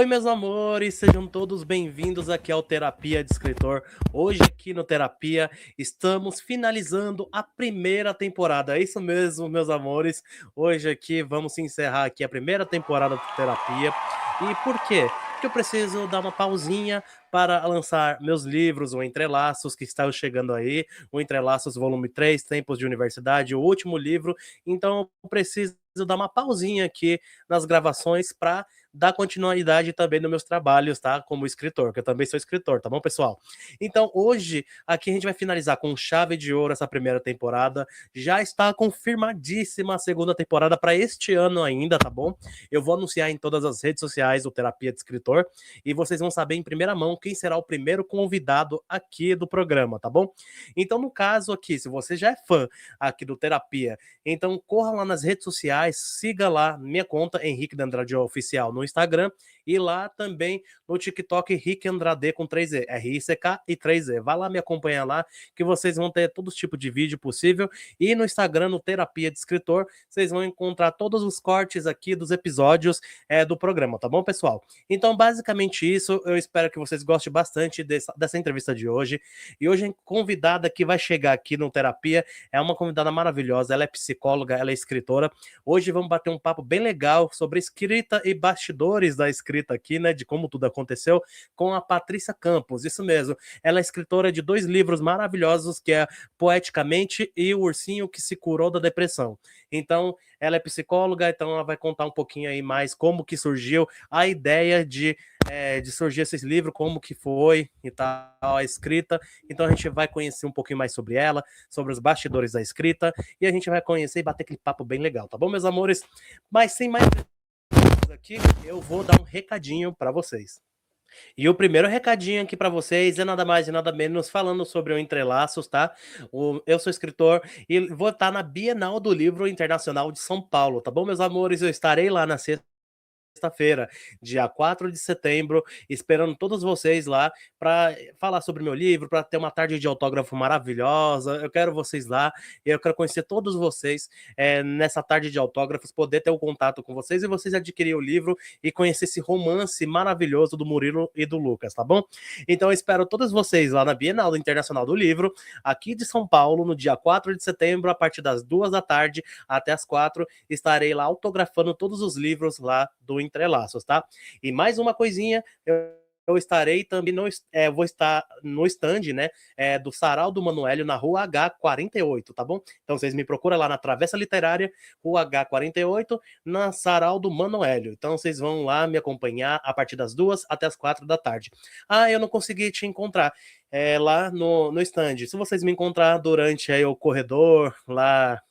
Oi, meus amores, sejam todos bem-vindos aqui ao Terapia de Escritor. Hoje aqui no Terapia estamos finalizando a primeira temporada. É isso mesmo, meus amores. Hoje aqui vamos encerrar aqui a primeira temporada do Terapia. E por quê? Porque eu preciso dar uma pausinha para lançar meus livros, o Entrelaços, que está chegando aí, o Entrelaços volume 3, Tempos de Universidade, o último livro. Então eu preciso dar uma pausinha aqui nas gravações para dar continuidade também nos meus trabalhos, tá? Como escritor, que eu também sou escritor, tá bom, pessoal? Então, hoje, aqui a gente vai finalizar com chave de ouro essa primeira temporada. Já está confirmadíssima a segunda temporada para este ano ainda, tá bom? Eu vou anunciar em todas as redes sociais do Terapia de Escritor e vocês vão saber em primeira mão quem será o primeiro convidado aqui do programa, tá bom? Então, no caso aqui, se você já é fã aqui do Terapia, então corra lá nas redes sociais, siga lá minha conta, Henrique de Andrade Oficial, no Instagram, e lá também no TikTok, Henrique Andrade com 3E, R-I-C-K e 3E. Vai lá me acompanhar lá, que vocês vão ter todo tipo de vídeo possível, e no Instagram, no Terapia de Escritor, vocês vão encontrar todos os cortes aqui dos episódios do programa, tá bom, pessoal? Então, basicamente isso, eu espero que vocês gostem bastante dessa entrevista de hoje, e hoje a convidada que vai chegar aqui no Terapia é uma convidada maravilhosa, ela é psicóloga, ela é escritora. Hoje vamos bater um papo bem legal sobre escrita e bastidores da escrita aqui, né, de como tudo aconteceu, com a Patrícia Campos, isso mesmo. Ela é escritora de 2 livros maravilhosos, que é Poeticamente e O Ursinho que se Curou da Depressão. Então, ela é psicóloga, então ela vai contar um pouquinho aí mais como que surgiu a ideia de surgir esse livro, como que foi e tal, a escrita. Então a gente vai conhecer um pouquinho mais sobre ela, sobre os bastidores da escrita, e a gente vai conhecer e bater aquele papo bem legal, tá bom, meus amores? Mas sem mais aqui, eu vou dar um recadinho para vocês. E o primeiro recadinho aqui para vocês é nada mais e nada menos falando sobre o Entrelaços, tá? Eu sou escritor e vou estar na Bienal do Livro Internacional de São Paulo, tá bom, meus amores? Eu estarei lá na sexta-feira, dia 4 de setembro, esperando todos vocês lá para falar sobre meu livro, para ter uma tarde de autógrafo maravilhosa. Eu quero vocês lá e eu quero conhecer todos vocês nessa tarde de autógrafos, poder ter o contato com vocês e vocês adquirir o livro e conhecer esse romance maravilhoso do Murilo e do Lucas, tá bom? Então eu espero todos vocês lá na Bienal Internacional do Livro, aqui de São Paulo, no dia 4 de setembro, a partir das 2 da tarde até as 4, estarei lá autografando todos os livros lá do Entrelaços, tá? E mais uma coisinha, eu estarei também vou estar no stand, né, do Sarau do Manoélio na Rua H48, tá bom? Então vocês me procuram lá na Travessa Literária, Rua H48, na Sarau do Manoélio. Então vocês vão lá me acompanhar a partir das 2 até as 4 da tarde. Ah, eu não consegui te encontrar lá no stand. Se vocês me encontrar durante aí o corredor lá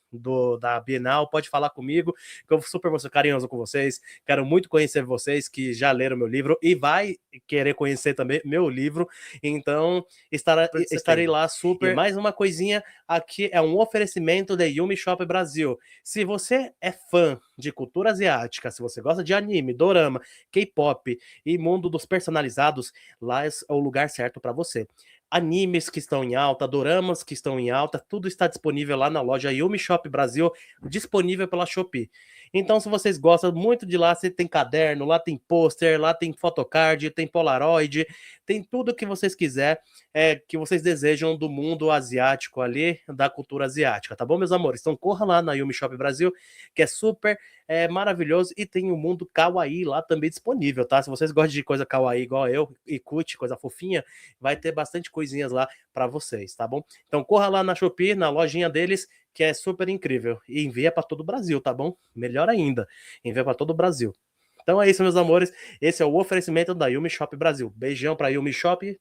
da Bienal, pode falar comigo, que eu super vou ser carinhoso com vocês, quero muito conhecer vocês que já leram meu livro e vai querer conhecer também meu livro, então estarei lá super. E mais uma coisinha, aqui é um oferecimento da Yumi Shop Brasil. Se você é fã de cultura asiática, se você gosta de anime, dorama, K-pop e mundo dos personalizados, lá é o lugar certo para você. Animes que estão em alta, doramas que estão em alta, tudo está disponível lá na loja Yumi Shop Brasil, disponível pela Shopee. Então, se vocês gostam muito de lá, você tem caderno, lá tem pôster, lá tem photocard, tem polaroid, tem tudo que vocês quiser, que vocês desejam do mundo asiático ali, da cultura asiática, tá bom, meus amores? Então, corra lá na Yumi Shop Brasil, que é super maravilhoso, e tem o mundo kawaii lá também disponível, tá? Se vocês gostam de coisa kawaii igual eu, e curte coisa fofinha, vai ter bastante coisinhas lá para vocês, tá bom? Então corra lá na Shopee, na lojinha deles, que é super incrível, e envia para todo o Brasil, tá bom? Melhor ainda, envia para todo o Brasil. Então é isso, meus amores, esse é o oferecimento da Yumi Shop Brasil. Beijão para Yumi Shop.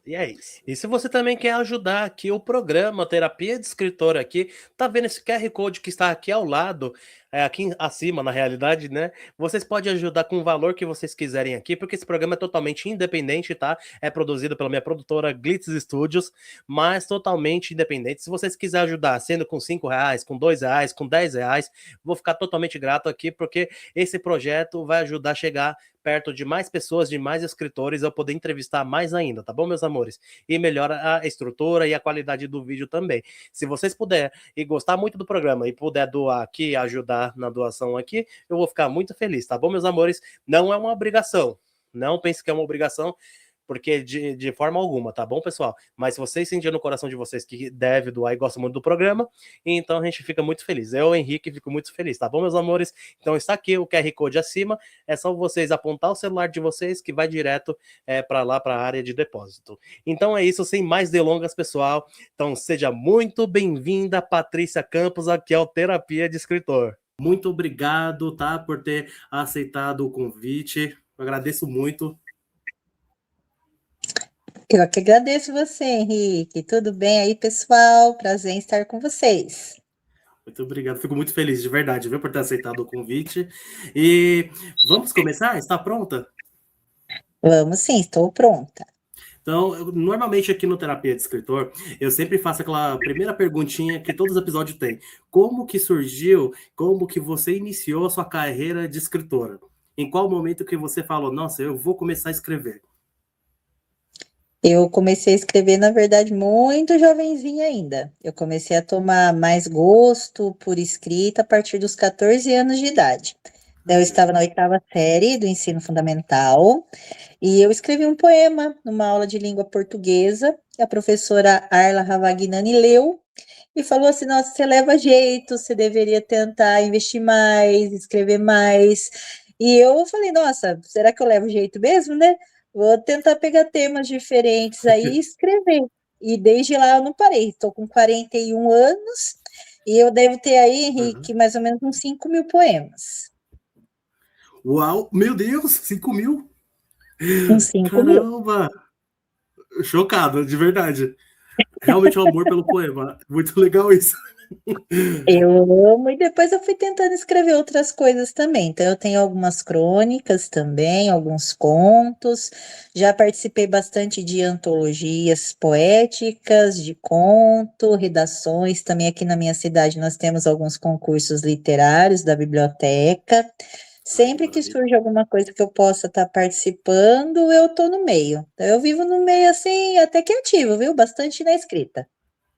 E é isso. E se você também quer ajudar aqui o programa Terapia de Escritor aqui, tá vendo esse QR Code que está aqui ao lado, aqui acima, na realidade, né? Vocês podem ajudar com o valor que vocês quiserem aqui, porque esse programa é totalmente independente, tá? É produzido pela minha produtora Glitz Studios, mas totalmente independente. Se vocês quiserem ajudar, sendo com R$5, com R$2, com R$10, vou ficar totalmente grato aqui, porque esse projeto vai ajudar a chegar perto de mais pessoas, de mais escritores, eu poder entrevistar mais ainda, tá bom, meus amores? E melhora a estrutura e a qualidade do vídeo também. Se vocês puderem e gostar muito do programa e puder doar aqui, ajudar na doação aqui, eu vou ficar muito feliz, tá bom, meus amores? Não é uma obrigação. Não pense que é uma obrigação, porque de forma alguma, tá bom, pessoal? Mas se vocês sentirem no coração de vocês que deve doar e gostam muito do programa, então a gente fica muito feliz. Eu, Henrique, fico muito feliz, tá bom, meus amores? Então está aqui o QR Code acima, é só vocês apontar o celular de vocês que vai direto para lá, para a área de depósito. Então é isso, sem mais delongas, pessoal. Então seja muito bem-vinda, Patrícia Campos, aqui ao Terapia de Escritor. Muito obrigado, tá, por ter aceitado o convite. Eu agradeço muito. Eu que agradeço você, Henrique. Tudo bem aí, pessoal? Prazer em estar com vocês. Muito obrigado, fico muito feliz, de verdade, viu, por ter aceitado o convite. E vamos começar? Está pronta? Vamos sim, estou pronta. Então, normalmente aqui no Terapia de Escritor, eu sempre faço aquela primeira perguntinha que todos os episódios têm. Como que surgiu, como que você iniciou a sua carreira de escritora? Em qual momento que você falou, nossa, eu vou começar a escrever? Eu comecei a escrever, na verdade, muito jovenzinha ainda. Eu comecei a tomar mais gosto por escrita a partir dos 14 anos de idade. Então, eu estava na 8ª série do ensino fundamental e eu escrevi um poema numa aula de língua portuguesa. A professora Arla Ravagnani leu e falou assim: nossa, você leva jeito, você deveria tentar investir mais, escrever mais. E eu falei: nossa, será que eu levo jeito mesmo, né? Vou tentar pegar temas diferentes aí e escrever. E desde lá eu não parei, estou com 41 anos e eu devo ter aí, Henrique, mais ou menos uns 5 mil poemas. Uau, meu Deus, 5 mil? Uns 5 mil. Caramba! Chocado, de verdade. Realmente o amor pelo poema. Muito legal isso. Eu amo, e depois eu fui tentando escrever outras coisas também. Então, eu tenho algumas crônicas também, alguns contos. Já participei bastante de antologias poéticas, de conto, redações. Também aqui na minha cidade nós temos alguns concursos literários da biblioteca. Ai, que Sempre que maravilha. surge alguma coisa que eu possa estar participando, eu estou no meio. Então, eu vivo no meio assim, até que ativo, viu? Bastante na escrita.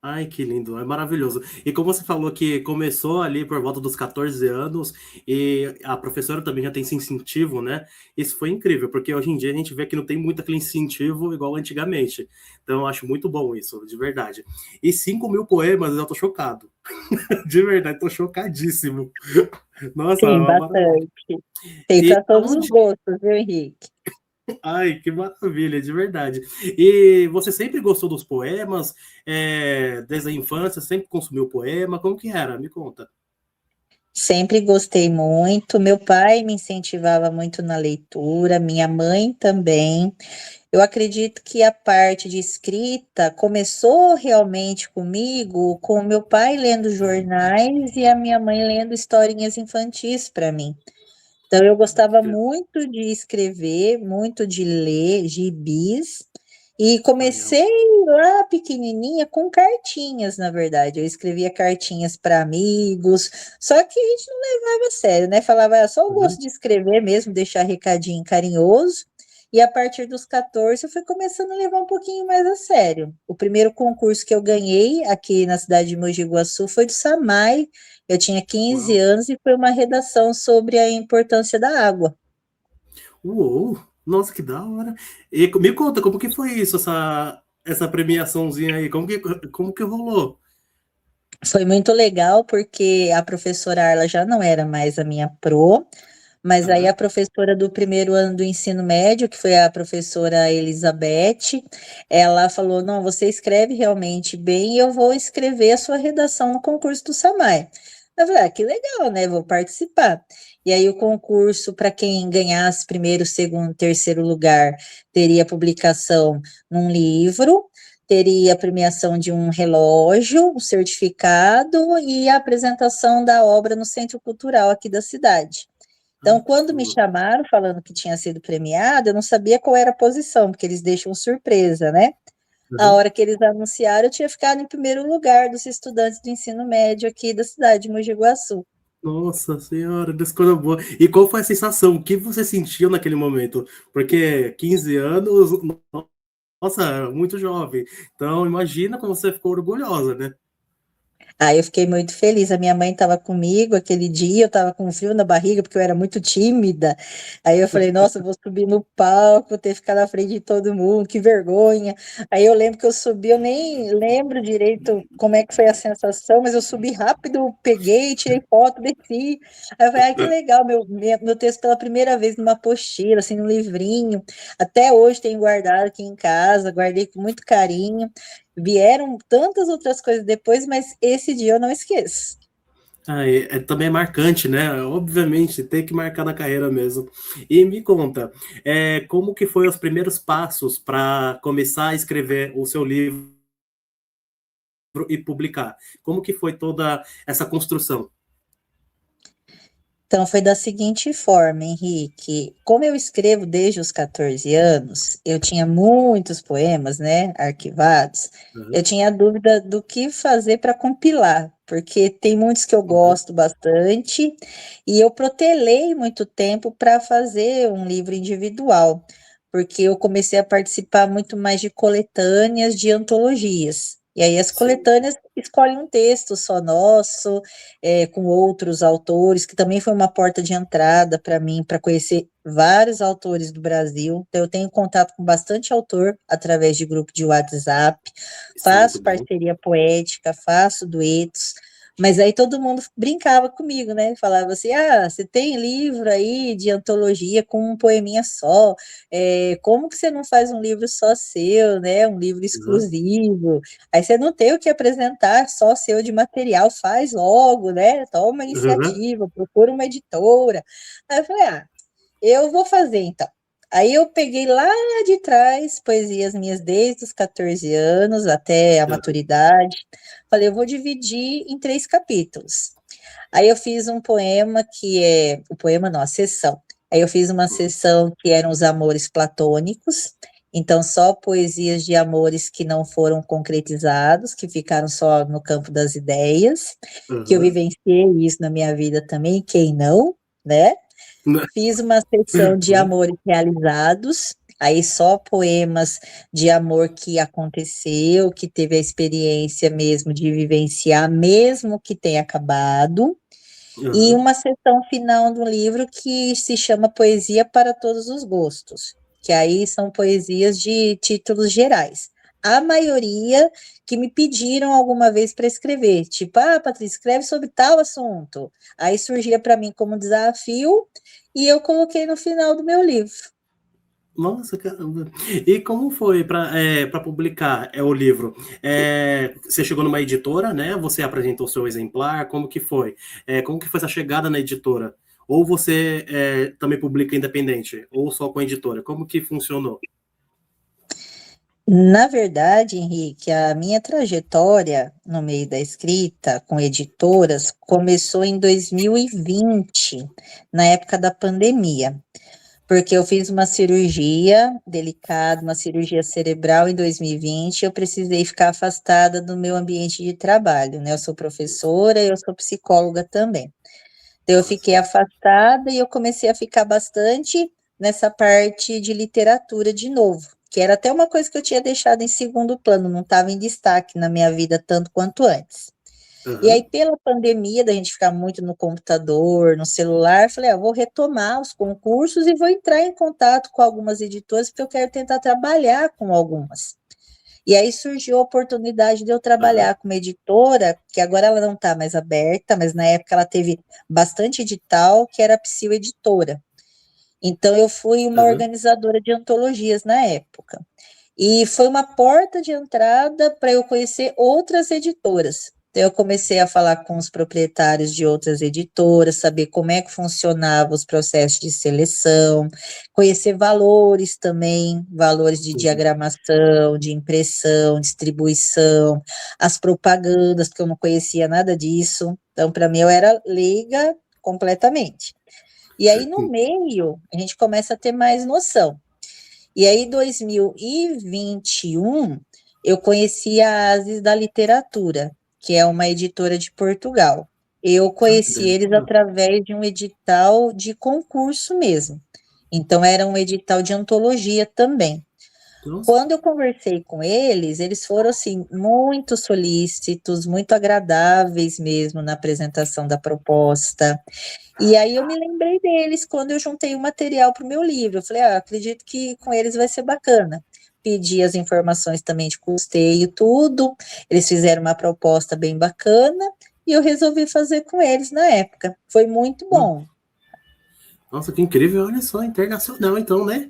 Ai, que lindo, é maravilhoso. E como você falou que começou ali por volta dos 14 anos e a professora também já tem esse incentivo, né? Isso foi incrível, porque hoje em dia a gente vê que não tem muito aquele incentivo igual antigamente. Então eu acho muito bom isso, de verdade. E 5 mil poemas, eu tô chocado. De verdade, tô chocadíssimo. Nossa, é Sim, uma maravilha. bastante. Tem E para todos os aonde. gostos, viu, Henrique? Ai, que maravilha, de verdade. E você sempre gostou dos poemas? Desde a infância, sempre consumiu poema? Como que era? Me conta. Sempre gostei muito. Meu pai me incentivava muito na leitura, minha mãe também. Eu acredito que a parte de escrita começou realmente comigo, com o meu pai lendo jornais e a minha mãe lendo historinhas infantis para mim. Então, eu gostava muito de escrever, muito de ler gibis, e Legal. comecei lá pequenininha com cartinhas, na verdade. Eu escrevia cartinhas para amigos, só que a gente não levava a sério, né? Falava, "Ah, só o gosto Uhum. de escrever mesmo, deixar recadinho carinhoso." E a partir dos 14, eu fui começando a levar um pouquinho mais a sério. O primeiro concurso que eu ganhei aqui na cidade de Mogi Guaçu foi do SAMAI. Eu tinha 15 Uau. anos e foi uma redação sobre a importância da água. Uou. Nossa, que da hora. E me conta, como que foi isso, essa premiaçãozinha aí? Como que rolou? Foi muito legal porque a professora Arla já não era mais a minha pro, mas aí a Uhum. professora do primeiro ano do ensino médio, que foi a professora Elizabeth, ela falou: não, você escreve realmente bem e eu vou escrever a sua redação no concurso do Samai. Eu falei: ah, que legal, né? Vou participar. E aí o concurso, para quem ganhasse primeiro, segundo, terceiro lugar, teria publicação num livro, teria a premiação de um relógio, um certificado e a apresentação da obra no Centro Cultural aqui da cidade. Então, Ai, que quando me tudo. chamaram falando que tinha sido premiada, eu não sabia qual era a posição, porque eles deixam surpresa, né? A Uhum. hora que eles anunciaram, eu tinha ficado em primeiro lugar dos estudantes do ensino médio aqui da cidade de Mogi Guaçu. Nossa senhora, das coisas boas. E qual foi a sensação? O que você sentiu naquele momento? Porque 15 anos, nossa, muito jovem. Então, imagina como você ficou orgulhosa, né? Aí eu fiquei muito feliz. A minha mãe estava comigo aquele dia, eu estava com frio na barriga, porque eu era muito tímida. Aí eu falei, nossa, eu vou subir no palco, ter que ficar na frente de todo mundo, que vergonha. Aí eu lembro que eu subi, eu nem lembro direito como é que foi a sensação, mas eu subi rápido, peguei, tirei foto, desci. Aí eu falei, ai, que legal, meu texto pela primeira vez numa apostila, assim, num livrinho. Até hoje tenho guardado aqui em casa, guardei com muito carinho. Vieram tantas outras coisas depois, mas esse dia eu não esqueço. Ah, também é marcante, né? Obviamente, tem que marcar na carreira mesmo. E me conta, como que foi os primeiros passos para começar a escrever o seu livro e publicar? Como que foi toda essa construção? Então, foi da seguinte forma, Henrique. Como eu escrevo desde os 14 anos, eu tinha muitos poemas, né, arquivados. Eu Uhum, tinha dúvida do que fazer para compilar, porque tem muitos que eu uhum, gosto bastante, e eu protelei muito tempo para fazer um livro individual, porque eu comecei a participar muito mais de coletâneas, de antologias. E aí as sim. coletâneas escolhem um texto só nosso, com outros autores, que também foi uma porta de entrada para mim, para conhecer vários autores do Brasil. Então, eu tenho contato com bastante autor através de grupo de WhatsApp, Isso é muito faço bom. parceria poética, faço duetos. Mas aí todo mundo brincava comigo, né? Falava assim: ah, você tem livro aí de antologia com um poeminha só, como que você não faz um livro só seu, né? Um livro Uhum, exclusivo? Aí você não tem o que apresentar, só seu de material, faz logo, né? Toma uma uhum, iniciativa, procura uma editora. Aí eu falei, ah, eu vou fazer então. Aí eu peguei lá de trás, poesias minhas desde os 14 anos até a uhum, maturidade. Falei, eu vou dividir em 3 capítulos. Aí eu fiz um poema que é, o poema não, a sessão. Aí eu fiz uma sessão que eram os amores platônicos, então só poesias de amores que não foram concretizados, que ficaram só no campo das ideias, que eu uhum. vivenciei isso na minha vida também, quem não, né? Fiz uma sessão de Uhum, amores realizados, aí só poemas de amor que aconteceu, que teve a experiência mesmo de vivenciar, mesmo que tenha acabado. E uhum. uma sessão final do livro que se chama Poesia para Todos os Gostos, que aí são poesias de títulos gerais. A maioria que me pediram alguma vez para escrever, tipo, ah, Patrícia, escreve sobre tal assunto. Aí surgia para mim como desafio e eu coloquei no final do meu livro. Nossa, caramba. E como foi para publicar o livro? Você chegou numa editora, né? Você apresentou seu exemplar? Como que foi? Como que foi essa chegada na editora? Ou você também publica independente? Ou só com a editora? Como que funcionou? Na verdade, Henrique, a minha trajetória no meio da escrita com editoras começou em 2020, na época da pandemia, porque eu fiz uma cirurgia delicada, uma cirurgia cerebral em 2020, eu precisei ficar afastada do meu ambiente de trabalho, né? Eu sou professora e eu sou psicóloga também. Então, eu Nossa. fiquei afastada e eu comecei a ficar bastante nessa parte de literatura de novo, que era até uma coisa que eu tinha deixado em segundo plano, não estava em destaque na minha vida tanto quanto antes. E aí, Aham, pela pandemia, da gente ficar muito no computador, no celular, falei, ah, vou retomar os concursos e vou entrar em contato com algumas editoras, porque eu quero tentar trabalhar com algumas. E aí surgiu a oportunidade de eu aham, trabalhar com uma editora, que agora ela não está mais aberta, mas na época ela teve bastante edital, que era a Psil Editora. Então eu fui uma aham, organizadora de antologias na época. E foi uma porta de entrada para eu conhecer outras editoras. Então, eu comecei a falar com os proprietários de outras editoras, saber como é que funcionava os processos de seleção, conhecer valores também, valores de uhum, diagramação, de impressão, distribuição, as propagandas, porque eu não conhecia nada disso. Então, para mim, eu era leiga completamente. E aí, no meio, a gente começa a ter mais noção. E aí, 2021, eu conheci a Asis da Literatura, que é uma editora de Portugal. Eu ah, que conheci eles legal. através de um edital de concurso mesmo. Então, era um edital de antologia também. Nossa. Quando eu conversei com eles foram, assim, muito solícitos, muito agradáveis mesmo na apresentação da proposta. E aí eu me lembrei deles quando eu juntei o material para o meu livro. Eu falei, acredito que com eles vai ser bacana. Pedi as informações também de custeio, tudo. Eles fizeram uma proposta bem bacana e eu resolvi fazer com eles na época. Foi muito bom. Nossa, que incrível. Olha só, internacional então, né?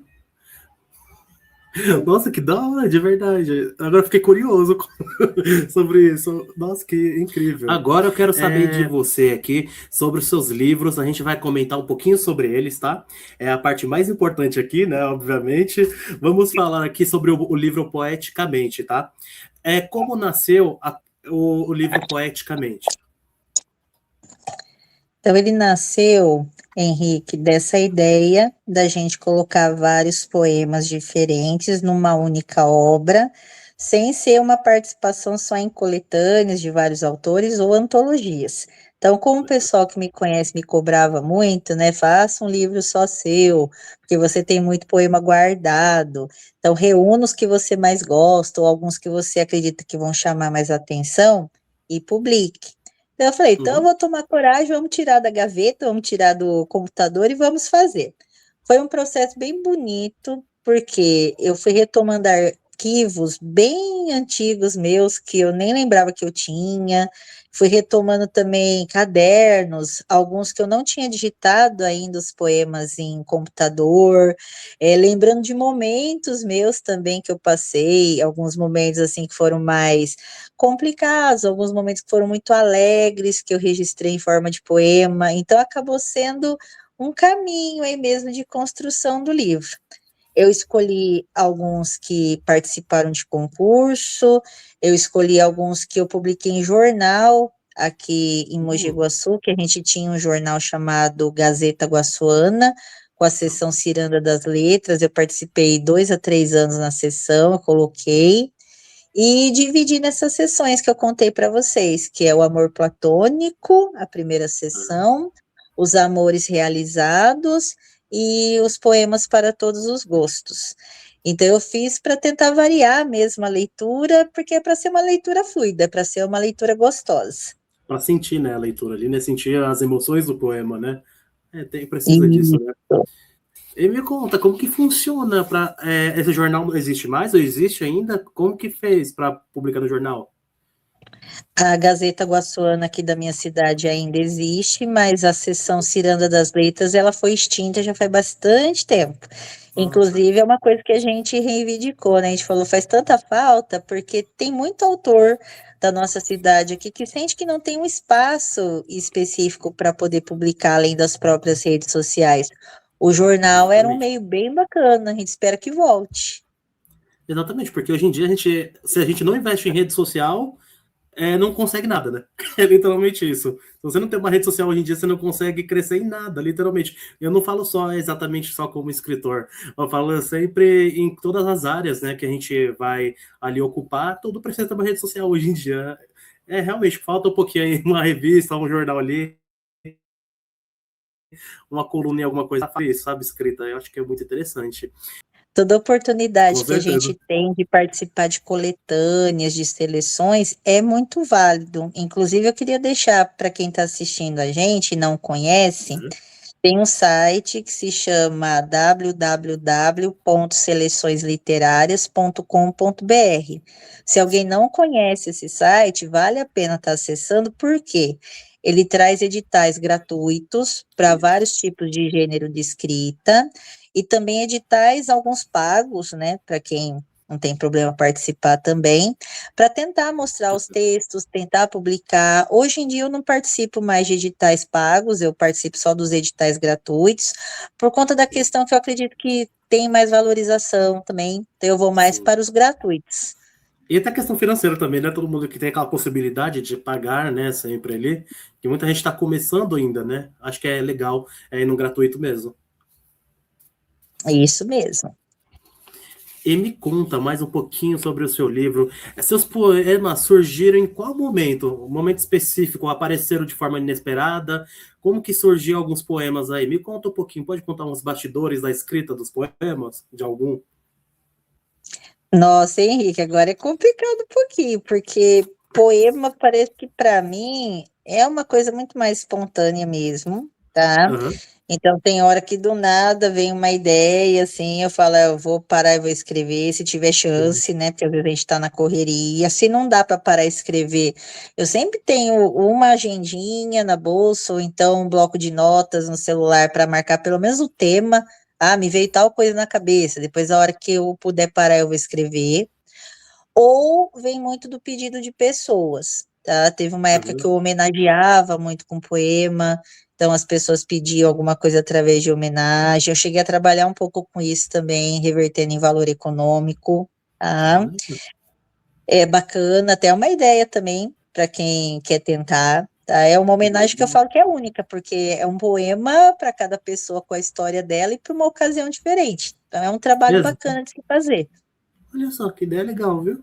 Nossa, que da hora, de verdade. Agora eu fiquei curioso sobre isso. Nossa, que incrível. Agora eu quero saber de você aqui sobre os seus livros. A gente vai comentar um pouquinho sobre eles, tá? É a parte mais importante aqui, né? Obviamente. Vamos falar aqui sobre o livro Poeticamente, tá? Como nasceu o livro Poeticamente? Então, ele nasceu, Henrique, dessa ideia da gente colocar vários poemas diferentes numa única obra, sem ser uma participação só em coletâneas de vários autores ou antologias. Então, como o pessoal que me conhece me cobrava muito, né? Faça um livro só seu, porque você tem muito poema guardado. Então, reúna os que você mais gosta, ou alguns que você acredita que vão chamar mais atenção, e publique. Eu falei, então eu vou tomar coragem, vamos tirar da gaveta, vamos tirar do computador e vamos fazer. Foi um processo bem bonito, porque eu fui retomando arquivos bem antigos meus, que eu nem lembrava que eu tinha, fui retomando também cadernos, alguns que eu não tinha digitado ainda os poemas em computador, lembrando de momentos meus também que eu passei, alguns momentos assim que foram mais complicados, alguns momentos que foram muito alegres, que eu registrei em forma de poema, então acabou sendo um caminho aí mesmo de construção do livro. Eu escolhi alguns que participaram de concurso, eu escolhi alguns que eu publiquei em jornal, aqui em Mogi Guaçu, que a gente tinha um jornal chamado Gazeta Guaçuana, com a seção Ciranda das Letras, eu participei 2 a 3 anos na sessão, eu coloquei, e dividi nessas sessões que eu contei para vocês, que é o amor platônico, a primeira sessão, os amores realizados e os poemas para todos os gostos. Então eu fiz para tentar variar mesmo a leitura, porque é para ser uma leitura fluida, é para ser uma leitura gostosa. Para sentir, né, a leitura ali, né? Sentir as emoções do poema, né? Precisa disso, né? Isso. E me conta, como que funciona para esse jornal não existe mais ou existe ainda? Como que fez para publicar no jornal? A Gazeta Guaçuana aqui da minha cidade ainda existe, mas a seção Ciranda das Letras, ela foi extinta já faz bastante tempo. Nossa. Inclusive, é uma coisa que a gente reivindicou, né? A gente falou, faz tanta falta, porque tem muito autor da nossa cidade aqui que sente que não tem um espaço específico para poder publicar além das próprias redes sociais. O jornal era um Exatamente. meio bem bacana, a gente espera que volte. Exatamente, porque hoje em dia se a gente não investe em rede social, não consegue nada, né? É literalmente isso. Se você não tem uma rede social hoje em dia, você não consegue crescer em nada, literalmente. Eu não falo só exatamente só como escritor, eu falo sempre em todas as áreas, né, que a gente vai ali ocupar, tudo precisa ter uma rede social hoje em dia. Realmente, falta um pouquinho aí, uma revista, um jornal ali, uma coluna em alguma coisa, sabe, escrita. Eu acho que é muito interessante. Toda Com oportunidade que a certeza. gente tem de participar de coletâneas, de seleções, é muito válido. Inclusive, eu queria deixar para quem está assistindo a gente e não conhece, tem um site que se chama www.seleçõesliterárias.com.br. Se alguém não conhece esse site, vale a pena estar acessando, porque ele traz editais gratuitos para vários tipos de gênero de escrita e também editais, alguns pagos, né, para quem não tem problema participar também, para tentar mostrar os textos, tentar publicar. Hoje em dia eu não participo mais de editais pagos, eu participo só dos editais gratuitos, por conta da questão que eu acredito que tem mais valorização também, então eu vou mais Sim. para os gratuitos. E até a questão financeira também, né? Todo mundo que tem aquela possibilidade de pagar, né, sempre ali, que muita gente está começando ainda, né? Acho que é legal ir no gratuito mesmo. Isso mesmo. E me conta mais um pouquinho sobre o seu livro. Seus poemas surgiram em qual momento? Um momento específico? Apareceram de forma inesperada? Como que surgiu alguns poemas aí? Me conta um pouquinho. Pode contar uns bastidores da escrita dos poemas? De algum? Nossa, Henrique, agora é complicado um pouquinho, porque poema parece que para mim é uma coisa muito mais espontânea mesmo, tá? Aham. Então tem hora que do nada vem uma ideia, assim, eu falo, eu vou parar e vou escrever, se tiver Uhum. chance, né? Porque às vezes a gente tá na correria, se não dá para parar e escrever, eu sempre tenho uma agendinha na bolsa, ou então um bloco de notas no celular para marcar pelo menos o tema. Ah, me veio tal coisa na cabeça, depois a hora que eu puder parar eu vou escrever. Ou vem muito do pedido de pessoas, tá? Teve uma época que Aham. eu homenageava muito com poema, então as pessoas pediam alguma coisa através de homenagem. Eu cheguei a trabalhar um pouco com isso também, revertendo em valor econômico, tá? Ah, É bacana, até uma ideia também para quem quer tentar. Tá? É uma homenagem que eu falo que é única, porque é um poema para cada pessoa com a história dela e para uma ocasião diferente. Então é um trabalho exato. bacana de se fazer. Olha só, que ideia legal, viu?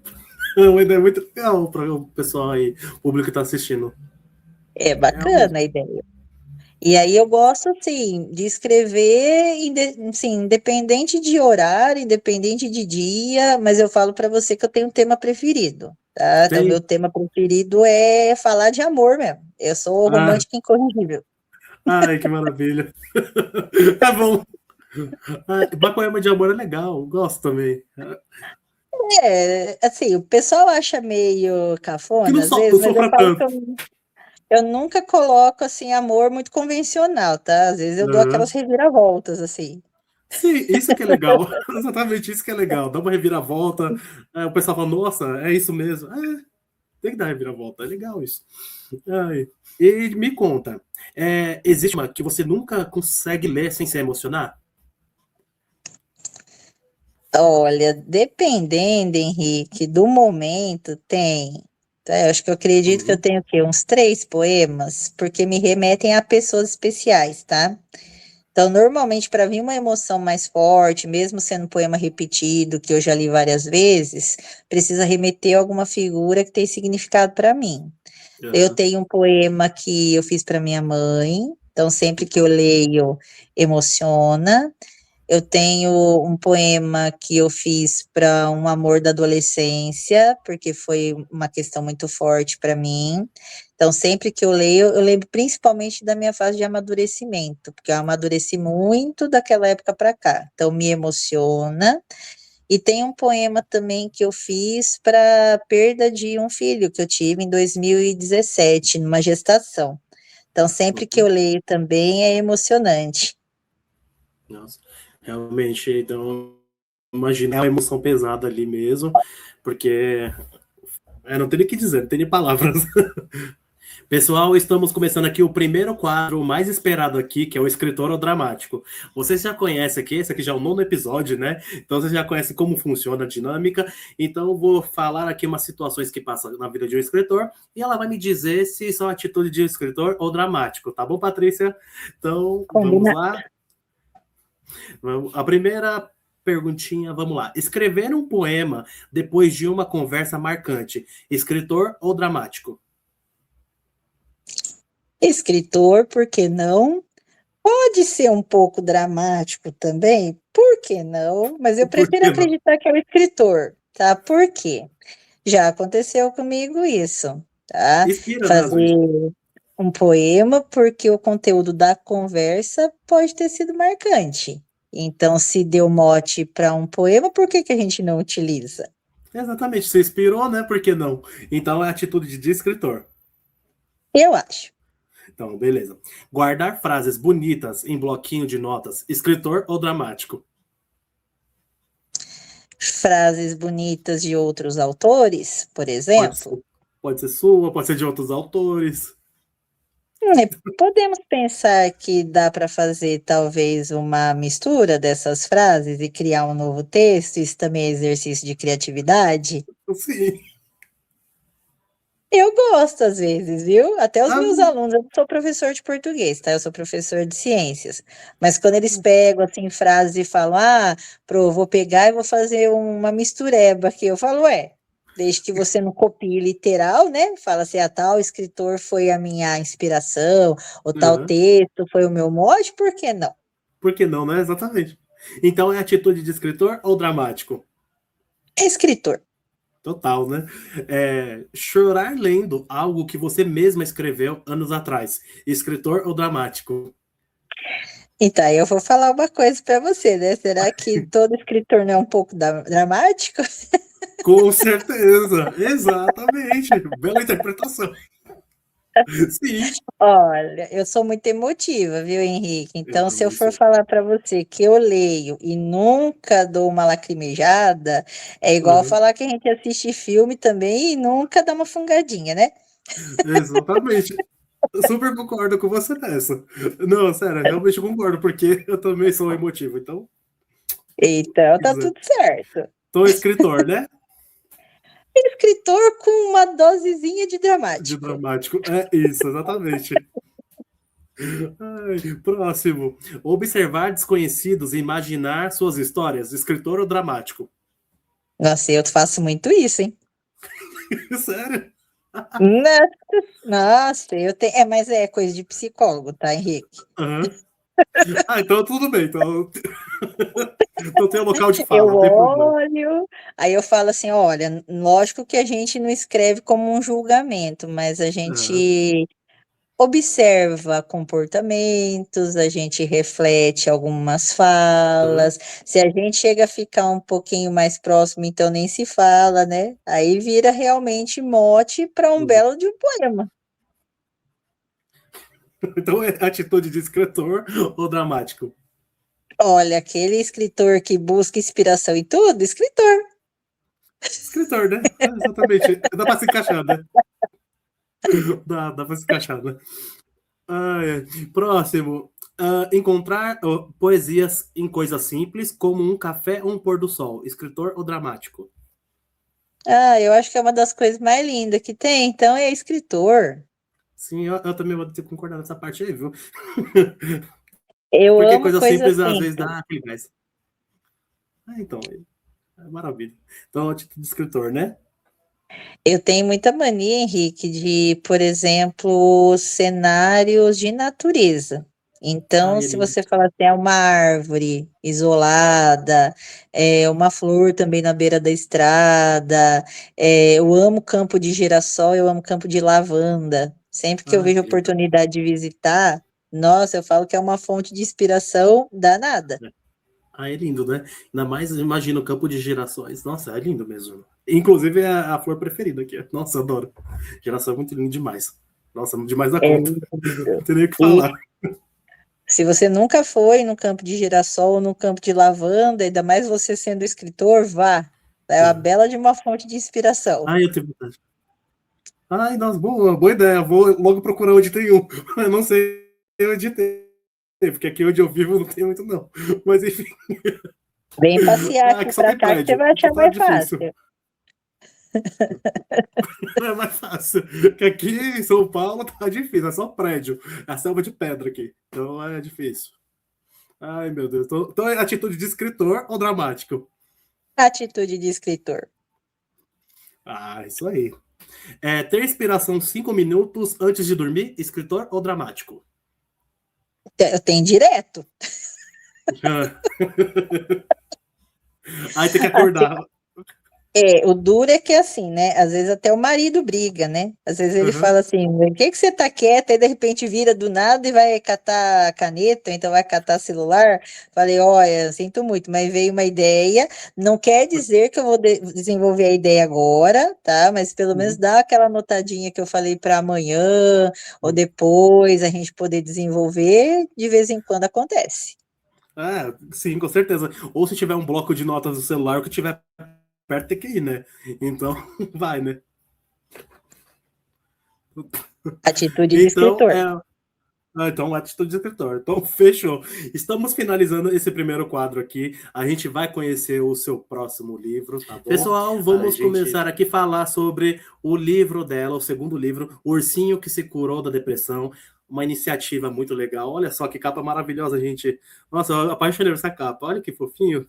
É uma ideia muito legal para o pessoal aí, o público que está assistindo. É Realmente. bacana a ideia. E aí eu gosto, assim, de escrever, assim, independente de horário, independente de dia, mas eu falo para você que eu tenho um tema preferido, tá? Então, meu Tem. tema preferido é falar de amor mesmo. Eu sou Ah, romântica incorrigível. ai, que maravilha. É bom. Ah, mas poema de amor é legal, gosto também. É, assim, o pessoal acha meio Que não, cafona às não vezes, mas eu sofra falo que tanto. eu nunca coloco, assim, amor muito convencional, tá? Às vezes eu dou aquelas Aham. reviravoltas, assim. Sim, isso que é legal. Exatamente isso que é legal. Dá uma reviravolta. O pessoal fala, nossa, é isso mesmo. É, tem que dar reviravolta. É legal isso. Ai. E me conta, existe uma que você nunca consegue ler sem se emocionar? Olha, dependendo, Henrique, do momento, tem. Tá, eu acho que eu acredito que eu Uhum. tenho o quê? Uns 3 poemas, porque me remetem a pessoas especiais, tá? Então, normalmente, para vir uma emoção mais forte, mesmo sendo um poema repetido, que eu já li várias vezes, precisa remeter a alguma figura que tem significado para mim. Eu Aham. tenho um poema que eu fiz para minha mãe, então sempre que eu leio, emociona. Eu tenho um poema que eu fiz para um amor da adolescência, porque foi uma questão muito forte para mim. Então, sempre que eu leio, eu lembro principalmente da minha fase de amadurecimento, porque eu amadureci muito daquela época para cá. Então, me emociona. E tem um poema também que eu fiz para a perda de um filho que eu tive em 2017, numa gestação. Então, sempre que eu Uhum. leio também é emocionante. Nossa, realmente, então, imagina é uma emoção pesada ali mesmo, porque não tem nem o que dizer, não tem nem palavras. Pessoal, estamos começando aqui o primeiro quadro mais esperado aqui, que é o escritor ou dramático. Vocês já conhecem aqui, esse aqui já é o nono episódio, né? Então vocês já conhecem como funciona a dinâmica. Então eu vou falar aqui umas situações que passam na vida de um escritor e ela vai me dizer se são atitude de um escritor ou dramático, tá bom, Patrícia? Então vamos Combina. lá. A primeira perguntinha, vamos lá. Escrever um poema depois de uma conversa marcante, escritor ou dramático? Escritor, por que não? Pode ser um pouco dramático também, por que não? Mas eu Por prefiro que não? acreditar que é o escritor, tá? Por quê? Já aconteceu comigo isso, tá? Inspira, né, às vezes. Fazer um poema, porque o conteúdo da conversa pode ter sido marcante. Então, se deu mote para um poema, por que que a gente não utiliza? Exatamente, se inspirou, né? Por que não? Então é atitude de escritor. Eu acho. Então, beleza. Guardar frases bonitas em bloquinho de notas, escritor ou dramático? Frases bonitas de outros autores, por Pode exemplo. ser, pode ser sua, pode ser de outros autores. Podemos pensar que dá para fazer talvez uma mistura dessas frases e criar um novo texto, isso também é exercício de criatividade? Sim. Eu gosto às vezes, viu? Até os Ah, meus alunos, eu não sou professor de português, tá? Eu sou professor de ciências. Mas quando eles pegam assim frases e falam: "Ah, pro, vou pegar e vou fazer uma mistureba aqui". Eu falo: "Ué, desde que você não copie literal, né? Fala assim: "Ah, tal escritor foi a minha inspiração, ou tal aham. texto foi o meu mote, por que não?". Por que não, né? Exatamente. Então é atitude de escritor ou dramático? É escritor. Total, né? Chorar lendo algo que você mesma escreveu anos atrás. Escritor ou dramático? Então, aí eu vou falar uma coisa para você, né? Será que todo escritor não é um pouco dramático? Com certeza, exatamente. Bela interpretação. Sim. Olha, eu sou muito emotiva, viu, Henrique? Eu Então, se eu também for sou. falar para você que eu leio e nunca dou uma lacrimejada, é igual Uhum. falar que a gente assiste filme também e nunca dá uma fungadinha, né? Exatamente. Eu super concordo com você nessa. Não, sério, eu realmente concordo, porque eu também sou emotivo. Então, Então, tá pois é. tudo certo. Tô escritor, né? Escritor com uma dosezinha de De dramático. dramático. É isso, exatamente. Ai, próximo. Observar desconhecidos e imaginar suas histórias. Escritor ou dramático? Nossa, eu faço muito isso, hein? Sério? Nossa, nossa, eu tenho. É, mas é coisa de psicólogo, tá, Henrique? Aham. Ah, então tudo bem. Então, então tem um local de Eu fala, não tem problema. olho, aí eu falo assim: olha, lógico que a gente não escreve como um julgamento, mas a Aham. gente observa comportamentos, a gente reflete algumas Aham. falas. Se a gente chega a ficar um pouquinho mais próximo, então nem se fala, né? Aí vira realmente mote para um Uhum. belo de um poema. Então é atitude de escritor ou dramático? Olha, aquele escritor que busca inspiração em tudo, escritor. Escritor, né? É, exatamente. Dá pra se encaixar, né? Dá pra se encaixar, né? Ah, é. Próximo. Encontrar poesias em coisas simples, como um café ou um pôr do sol. Escritor ou dramático? Ah, eu acho que é uma das coisas mais lindas que tem, então é escritor. Sim, eu também vou ter que concordar nessa parte aí, viu? Eu Porque amo coisa coisa simples às vezes simples. dá aquele gás. Então, é maravilha. Então, título de escritor, né? Eu tenho muita mania, Henrique, de, por exemplo, cenários de natureza. Então, Ai, é se lindo. você falar assim, é uma árvore isolada, é uma flor também na beira da estrada, eu amo campo de girassol, eu amo campo de lavanda. Sempre que eu Ai, vejo que lindo. oportunidade de visitar, nossa, eu falo que é uma fonte de inspiração danada. Ah, é lindo, né? Ainda mais, imagina o campo de girassóis. Nossa, é lindo mesmo. Inclusive, é a flor preferida aqui. Nossa, eu adoro. Girassol é muito lindo demais. Nossa, demais da É conta. lindo. Não tem nem o que E falar. se você nunca foi no campo de girassol ou no campo de lavanda, ainda mais você sendo escritor, vá. É uma bela de uma fonte de inspiração. Ai, eu tenho vontade. Ai, nossa, boa ideia. Vou logo procurar onde tem um. Eu não sei onde tem, porque aqui onde eu vivo não tem muito, não. Mas enfim, Vem passear aqui aqui só pra tem cá que você prédio, vai então achar tá mais difícil. fácil. É mais fácil. Porque aqui em São Paulo tá difícil, é só prédio. É a selva de pedra aqui. Então é difícil. Ai, meu Deus. Então é atitude de escritor ou dramático? Atitude de escritor. Ah, isso aí. Ter inspiração 5 minutos antes de dormir, escritor ou dramático? Eu tenho direto. Aí tem que acordar. É, o duro é que é assim, né? Às vezes até o marido briga, né? Às vezes ele Uhum. fala assim: por que que você tá quieta? E de repente vira do nada e vai catar a caneta, então vai catar celular. Falei: olha, sinto muito, mas veio uma ideia. Não quer dizer que eu vou desenvolver a ideia agora, tá? Mas pelo menos Uhum. dá aquela notadinha que eu falei para amanhã ou depois a gente poder desenvolver. De vez em quando acontece. Sim, com certeza. Ou se tiver um bloco de notas do celular, o que tiver perto tem que ir, né? Então, vai, né? Atitude de Então, escritor. então, atitude de escritor. Então, fechou. Estamos finalizando esse primeiro quadro aqui. A gente vai conhecer o seu próximo livro, tá bom? Pessoal, vamos começar aqui a falar sobre o livro dela, o segundo livro, O Ursinho que se Curou da Depressão. Uma iniciativa muito legal. Olha só que capa maravilhosa, gente. Nossa, eu apaixonei por essa capa. Olha que fofinho.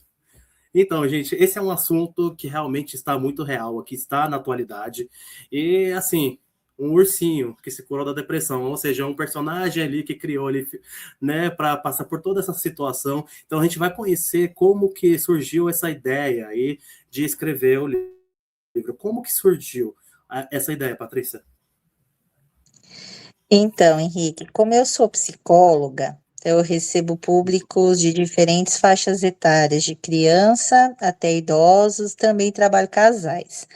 Então, gente, esse é um assunto que realmente está muito real, que está na atualidade. E, assim, um ursinho que se curou da depressão, ou seja, um personagem ali que criou ali, né, para passar por toda essa situação. Então, a gente vai conhecer como que surgiu essa ideia aí de escrever o livro. Como que surgiu essa ideia, Patrícia? Então, Henrique, como eu sou psicóloga, eu recebo públicos de diferentes faixas etárias, de criança até idosos, também trabalho casais.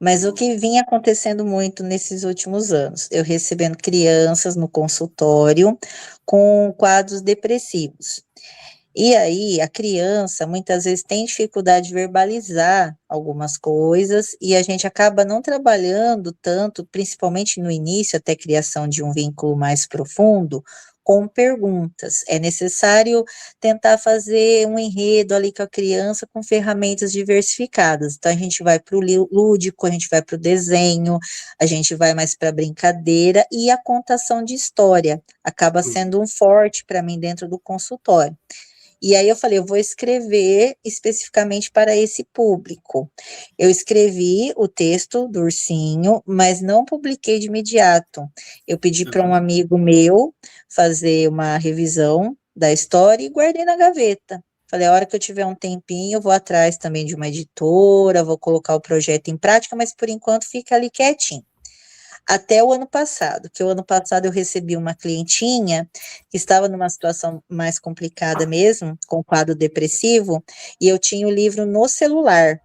Mas o que vinha acontecendo muito nesses últimos anos, eu recebendo crianças no consultório com quadros depressivos. E aí, a criança muitas vezes tem dificuldade de verbalizar algumas coisas e a gente acaba não trabalhando tanto, principalmente no início, até a criação de um vínculo mais profundo, com perguntas. É necessário tentar fazer um enredo ali com a criança com ferramentas diversificadas. Então, a gente vai para o lúdico, a gente vai para o desenho, a gente vai mais para a brincadeira e a contação de história acaba sendo um forte para mim dentro do consultório. E aí eu falei, eu vou escrever especificamente para esse público. Eu escrevi o texto do ursinho, mas não publiquei de imediato. Eu pedi para um amigo meu fazer uma revisão da história e guardei na gaveta. Falei, a hora que eu tiver um tempinho, eu vou atrás também de uma editora, vou colocar o projeto em prática, mas por enquanto fica ali quietinho. Até o ano passado, que o ano passado eu recebi uma clientinha que estava numa situação mais complicada mesmo, com quadro depressivo, e eu tinha o livro no celular.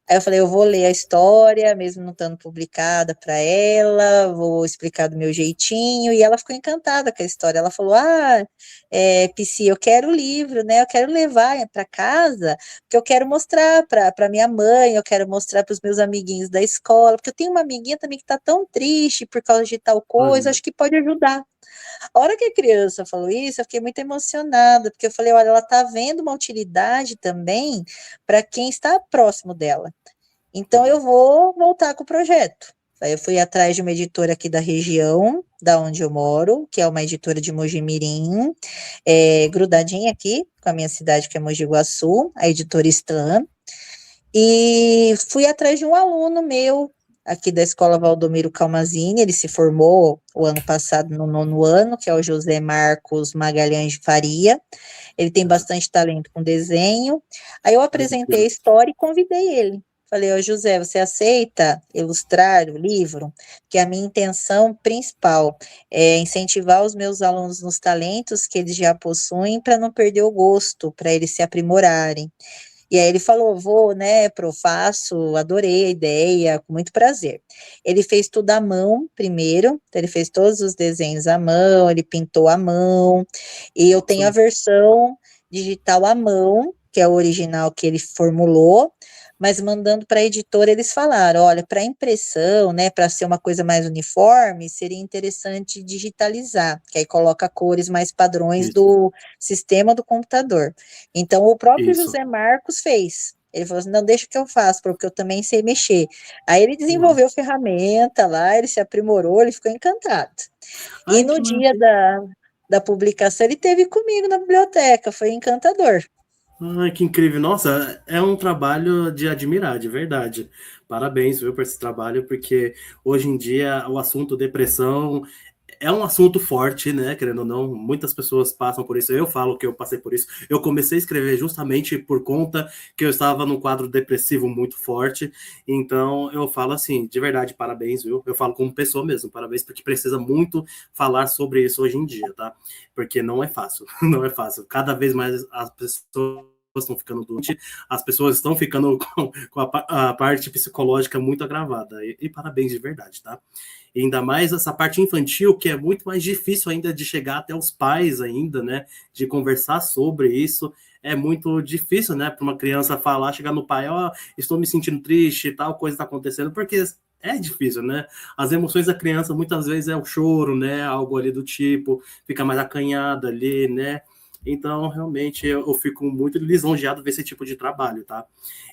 Aí eu falei, eu vou ler a história, mesmo não estando publicada para ela, vou explicar do meu jeitinho, e ela ficou encantada com a história. Ela falou, Psy, eu quero o livro, né? Eu quero levar para casa, porque eu quero mostrar para minha mãe, eu quero mostrar para os meus amiguinhos da escola, porque eu tenho uma amiguinha também que está tão triste por causa de tal coisa, Olha, acho que pode ajudar. A hora que a criança falou isso, eu fiquei muito emocionada, porque eu falei, olha, ela está vendo uma utilidade também para quem está próximo dela. Então, eu vou voltar com o projeto. Aí eu fui atrás de uma editora aqui da região, da onde eu moro, que é uma editora de Mojimirim, grudadinha aqui com a minha cidade, que é Mogi Guaçu, a editora Stan, e fui atrás de um aluno meu, aqui da Escola Valdomiro Calmazini, ele se formou o ano passado, no 9º ano, que é o José Marcos Magalhães de Faria. Ele tem bastante talento com desenho. Aí eu apresentei a história e convidei ele. Falei, ô José, você aceita ilustrar o livro? Que a minha intenção principal é incentivar os meus alunos nos talentos que eles já possuem para não perder o gosto, para eles se aprimorarem. E aí ele falou, vou, né, faço, adorei a ideia, com muito prazer. Ele fez tudo à mão primeiro, então ele fez todos os desenhos à mão, ele pintou à mão, e eu tenho a versão digital à mão, que é o original que ele formulou, mas mandando para a editora, eles falaram, olha, para impressão, né, para ser uma coisa mais uniforme, seria interessante digitalizar, que aí coloca cores mais padrões isso, do sistema do computador. Então, o próprio isso. José Marcos fez. Ele falou assim, não, deixa que eu faço, porque eu também sei mexer. Aí ele Uhum. desenvolveu ferramenta lá, ele se aprimorou, ele ficou encantado. E Ai, no que dia maravilha. da publicação, ele teve comigo na biblioteca, foi encantador. Ai, que incrível. Nossa, é um trabalho de admirar, de verdade. Parabéns, viu, por esse trabalho, porque hoje em dia o assunto depressão é um assunto forte, né? Querendo ou não, muitas pessoas passam por isso. Eu falo que eu passei por isso. Eu comecei a escrever justamente por conta que eu estava num quadro depressivo muito forte. Então, eu falo assim, de verdade, parabéns, viu? Eu falo como pessoa mesmo, parabéns, porque precisa muito falar sobre isso hoje em dia, tá? Porque não é fácil, não é fácil. Cada vez mais as pessoas estão ficando doentes, as pessoas estão ficando com a parte psicológica muito agravada. E parabéns de verdade, tá? E ainda mais essa parte infantil, que é muito mais difícil ainda de chegar até os pais ainda, né? De conversar sobre isso. É muito difícil, né? Para uma criança falar, chegar no pai, ó, oh, estou me sentindo triste, tal coisa está acontecendo, porque é difícil, né? As emoções da criança muitas vezes é o choro, né? Algo ali do tipo, fica mais acanhada ali, né? Então, realmente, eu fico muito lisonjeado ver esse tipo de trabalho, tá?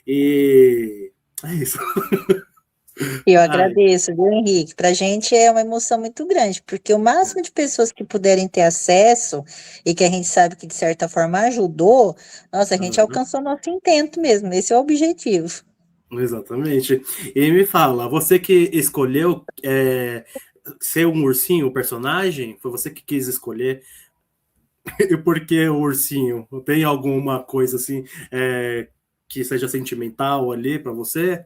E é isso. Eu Ai, agradeço, viu, Henrique? Para a gente é uma emoção muito grande, porque o máximo de pessoas que puderem ter acesso e que a gente sabe que de certa forma ajudou, nossa, a gente alcançou nosso intento mesmo, esse é o objetivo. exatamente. E me fala, você que escolheu ser um ursinho, o personagem, foi você que quis escolher. E por que o ursinho? Tem alguma coisa assim? que seja sentimental ali para você?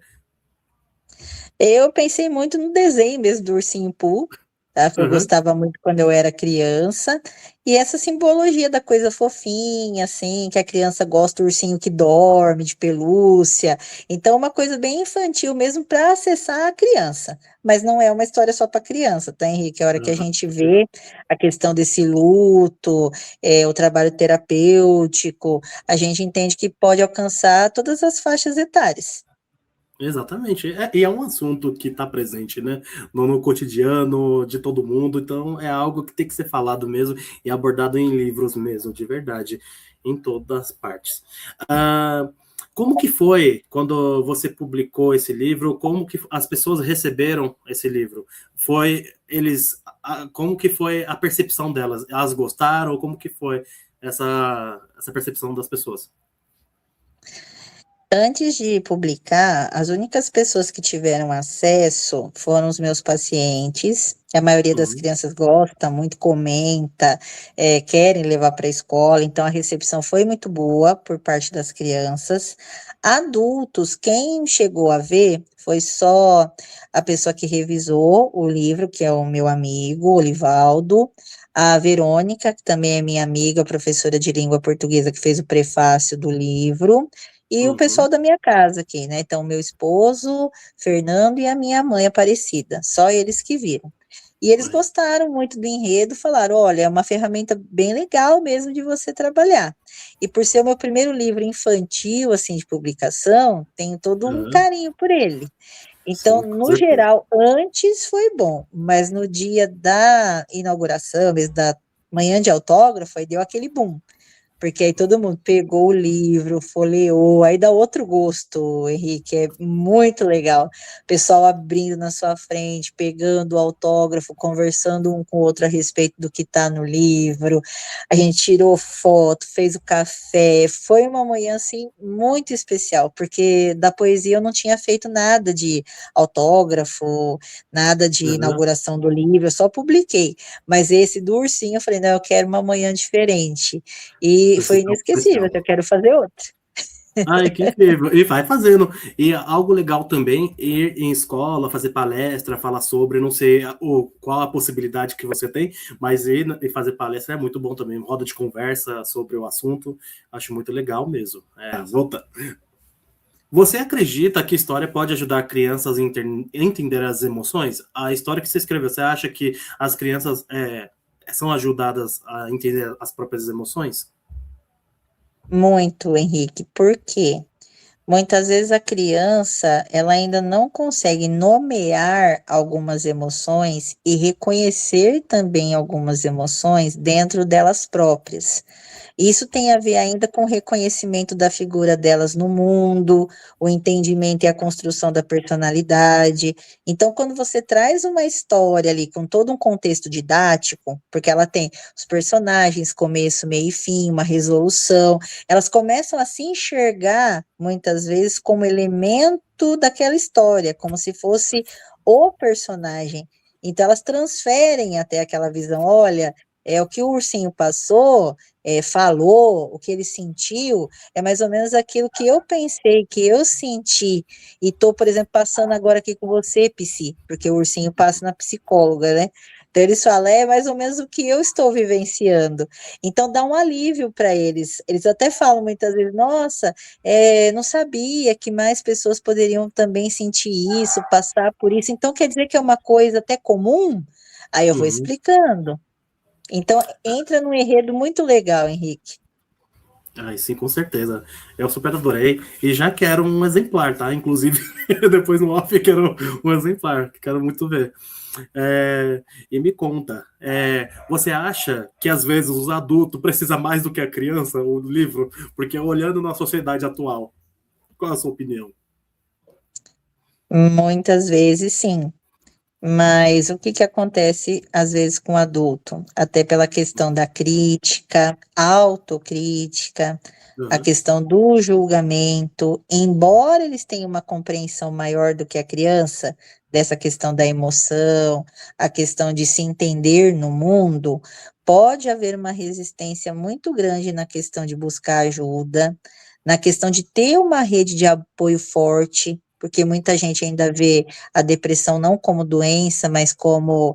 Eu pensei muito no desenho mesmo do Ursinho Pooh, tá? Que eu Aham. gostava muito quando eu era criança. E essa simbologia da coisa fofinha, assim, que a criança gosta do ursinho que dorme, de pelúcia. Então, uma coisa bem infantil mesmo para acessar a criança. Mas não é uma história só para criança, tá, Henrique? A hora que a Aham. gente vê a questão desse luto, o trabalho terapêutico, a gente entende que pode alcançar todas as faixas etárias. Exatamente. E é um assunto que está presente, né? No cotidiano de todo mundo, então é algo que tem que ser falado mesmo e abordado em livros mesmo, de verdade, em todas as partes. Ah, como que foi quando você publicou esse livro? Como que as pessoas receberam esse livro? Como que foi a percepção delas? Elas gostaram? Como que foi essa percepção das pessoas? Antes de publicar, as únicas pessoas que tiveram acesso foram os meus pacientes. A maioria das Uhum, crianças gosta muito, comenta, querem levar para a escola, então a recepção foi muito boa por parte das crianças. Adultos, quem chegou a ver foi só a pessoa que revisou o livro, que é o meu amigo, Olivaldo, a Verônica, que também é minha amiga, professora de língua portuguesa, que fez o prefácio do livro. E o pessoal uhum, da minha casa aqui, né? Então, meu esposo, Fernando e a minha mãe Aparecida, só eles que viram. E eles é, gostaram muito do enredo, falaram: olha, é uma ferramenta bem legal mesmo de você trabalhar. E por ser o meu primeiro livro infantil, assim, de publicação, tenho todo um aham, carinho por ele. Então, sim, com no certeza. geral, antes foi bom, mas no dia da inauguração, mesmo da manhã de autógrafo, aí deu aquele boom. Porque aí todo mundo pegou o livro, folheou, aí dá outro gosto, Henrique, é muito legal. Pessoal abrindo na sua frente, pegando o autógrafo, conversando um com o outro a respeito do que está no livro. A gente tirou foto, fez o café. Foi uma manhã assim muito especial, porque da poesia eu não tinha feito nada de autógrafo, nada de Aham. inauguração do livro, eu só publiquei. Mas esse do ursinho, eu falei, não, eu quero uma manhã diferente. E foi Precisa algo inesquecível, especial. que eu quero fazer outra. Ai, que incrível. E vai fazendo. E algo legal também, ir em escola, fazer palestra, falar sobre, não sei qual a possibilidade que você tem, mas ir e fazer palestra é muito bom também. Roda de conversa sobre o assunto, acho muito legal mesmo. Volta. Você acredita que história pode ajudar crianças a entender as emoções? A história que você escreveu, você acha que as crianças são ajudadas a entender as próprias emoções? Muito, Henrique. Por quê? Muitas vezes a criança, ela ainda não consegue nomear algumas emoções e reconhecer também algumas emoções dentro delas próprias. Isso tem a ver ainda com o reconhecimento da figura delas no mundo, o entendimento e a construção da personalidade. Então, quando você traz uma história ali com todo um contexto didático, porque ela tem os personagens, começo, meio e fim, uma resolução, elas começam a se enxergar, muitas vezes, como elemento daquela história, como se fosse o personagem. Então, elas transferem até aquela visão: olha, o que o ursinho passou, falou, o que ele sentiu, é mais ou menos aquilo que eu pensei, que eu senti, e estou, por exemplo, passando agora aqui com você, Psi, porque o ursinho passa na psicóloga, né? Então eles falam, é mais ou menos o que eu estou vivenciando. Então dá um alívio para eles. Eles até falam muitas vezes, nossa, não sabia que mais pessoas poderiam também sentir isso, passar por isso. Então quer dizer que é uma coisa até comum? Aí eu vou Uhum. explicando. Então, entra num enredo muito legal, Henrique. Ai, sim, com certeza. Eu super adorei. E já quero um exemplar, tá? Inclusive, depois no off eu quero um exemplar, que quero muito ver. E me conta, você acha que às vezes os adultos precisam mais do que a criança, o livro? Porque olhando na sociedade atual, qual a sua opinião? Muitas vezes, sim. Mas o que que acontece às vezes com o adulto? Até pela questão da crítica, autocrítica, a Uhum, questão do julgamento, embora eles tenham uma compreensão maior do que a criança, dessa questão da emoção, a questão de se entender no mundo, pode haver uma resistência muito grande na questão de buscar ajuda, na questão de ter uma rede de apoio forte, porque muita gente ainda vê a depressão não como doença, mas como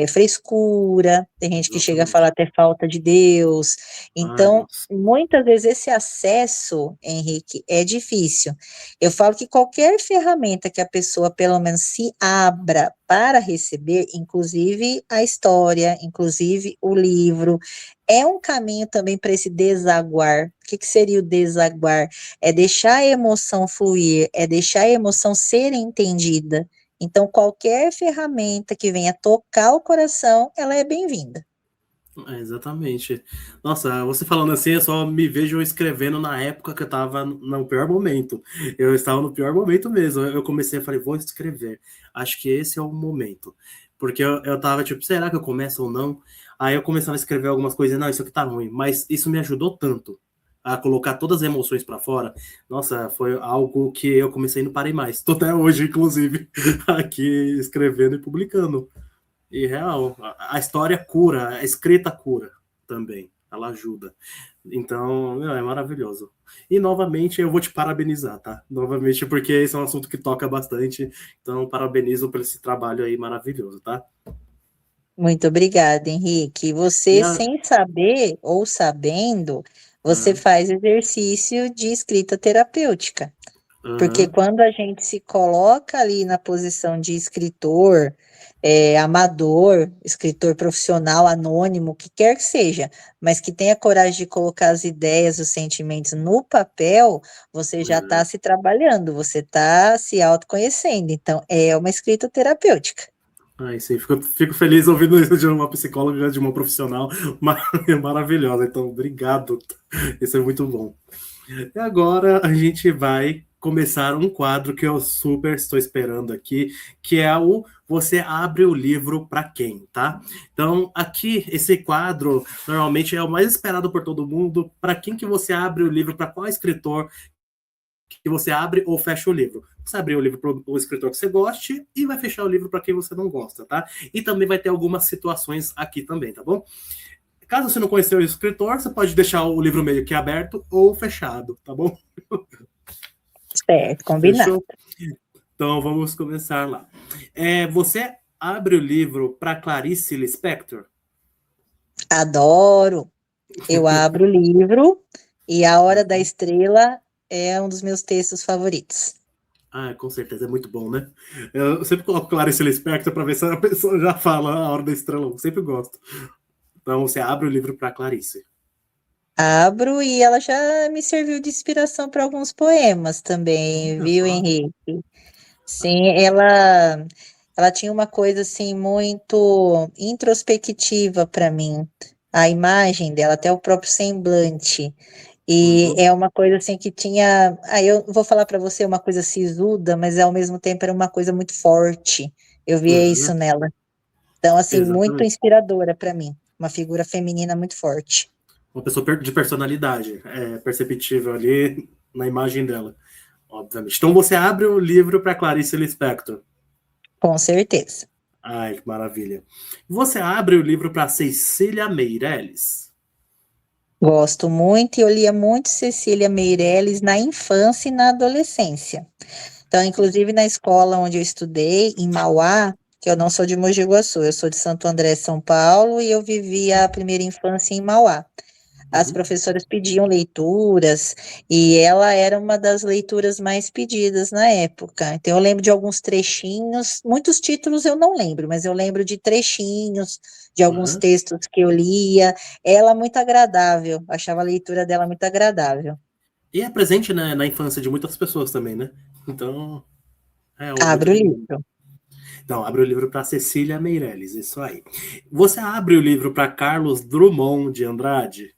frescura, tem gente que chega a falar Exatamente. até falta de Deus. Ai, Então, nossa. muitas vezes esse acesso, Henrique, é difícil. Eu falo que qualquer ferramenta que a pessoa, pelo menos, se abra para receber, inclusive a história, inclusive o livro, é um caminho também para esse desaguar. O que seria o desaguar? É deixar a emoção fluir, é deixar a emoção ser entendida. Então, qualquer ferramenta que venha tocar o coração, ela é bem-vinda. Exatamente. Nossa, você falando assim, eu só me vejo escrevendo na época que eu tava no pior momento. Eu estava no pior momento mesmo. Eu comecei a falei, vou escrever. Acho que esse é o momento. Porque eu tava tipo, será que eu começo ou não? Aí eu começava a escrever algumas coisas, não, isso aqui tá ruim. Mas isso me ajudou tanto a colocar todas as emoções para fora. Nossa, foi algo que eu comecei e não parei mais. Tô até hoje, inclusive, aqui escrevendo e publicando. E real, a história cura, a escrita cura também, ela ajuda. Então, meu, é maravilhoso. E novamente eu vou te parabenizar, tá? Novamente, porque esse é um assunto que toca bastante. Então, parabenizo por esse trabalho aí maravilhoso, tá? Muito obrigada, Henrique. E Você, a... sem saber ou sabendo, você Aham, faz exercício de escrita terapêutica. Porque aham, quando a gente se coloca ali na posição de escritor, amador, escritor profissional, anônimo, o que quer que seja, mas que tenha coragem de colocar as ideias, os sentimentos no papel, você já está aham. se trabalhando, você está se autoconhecendo. Então, é uma escrita terapêutica. Ai, sim, fico feliz ouvindo isso de uma psicóloga, de uma profissional maravilhosa. Então, obrigado. Isso é muito bom. E agora a gente vai começar um quadro que eu super estou esperando aqui, que é o Você abre o livro para quem, tá? Então, aqui esse quadro normalmente é o mais esperado por todo mundo. Para quem que você abre o livro, para qual escritor que você abre ou fecha o livro? Você abre o livro para o escritor que você goste e vai fechar o livro para quem você não gosta, tá? E também vai ter algumas situações aqui também, tá bom? Caso você não conheceu o escritor, você pode deixar o livro meio que aberto ou fechado, tá bom? Certo, combinado. Fechou? Então vamos começar lá. Você abre o livro para Clarice Lispector? Adoro. Eu abro o livro e A Hora da Estrela é um dos meus textos favoritos. Ah, com certeza, é muito bom, né? Eu sempre coloco Clarice Lispector para ver se a pessoa já fala a Hora da Estrela. Eu sempre gosto. Então você abre o livro para Clarice. Abro e ela já me serviu de inspiração para alguns poemas também, Olha viu, só. Henrique? Sim, ela tinha uma coisa assim muito introspectiva para mim. A imagem dela, até o próprio semblante. E Uhum, é uma coisa assim que tinha, aí eu vou falar para você uma coisa sisuda, mas ao mesmo tempo era uma coisa muito forte. Eu via isso uhum, nela. Então, assim, muito exatamente. inspiradora para mim. Uma figura feminina muito forte. Uma pessoa de personalidade, perceptível ali na imagem dela, obviamente. Então você abre o livro para Clarice Lispector. Com certeza. Ai, que maravilha. Você abre o livro para Cecília Meirelles. Gosto muito e eu lia muito Cecília Meirelles na infância e na adolescência. Então, inclusive na escola onde eu estudei, em Mauá, que eu não sou de Mogi Guaçu, eu sou de Santo André, São Paulo, e eu vivi a primeira infância em Mauá. As Uhum. professoras pediam leituras e ela era uma das leituras mais pedidas na época. Então, eu lembro de alguns trechinhos, muitos títulos eu não lembro, mas eu lembro de trechinhos de alguns Uhum. textos que eu lia. Ela muito agradável, achava a leitura dela muito agradável. E é presente na infância de muitas pessoas também, né? Então, é algo muito Abre o comum. livro. Então, abre o livro para Cecília Meirelles, isso aí. Você abre o livro para Carlos Drummond de Andrade?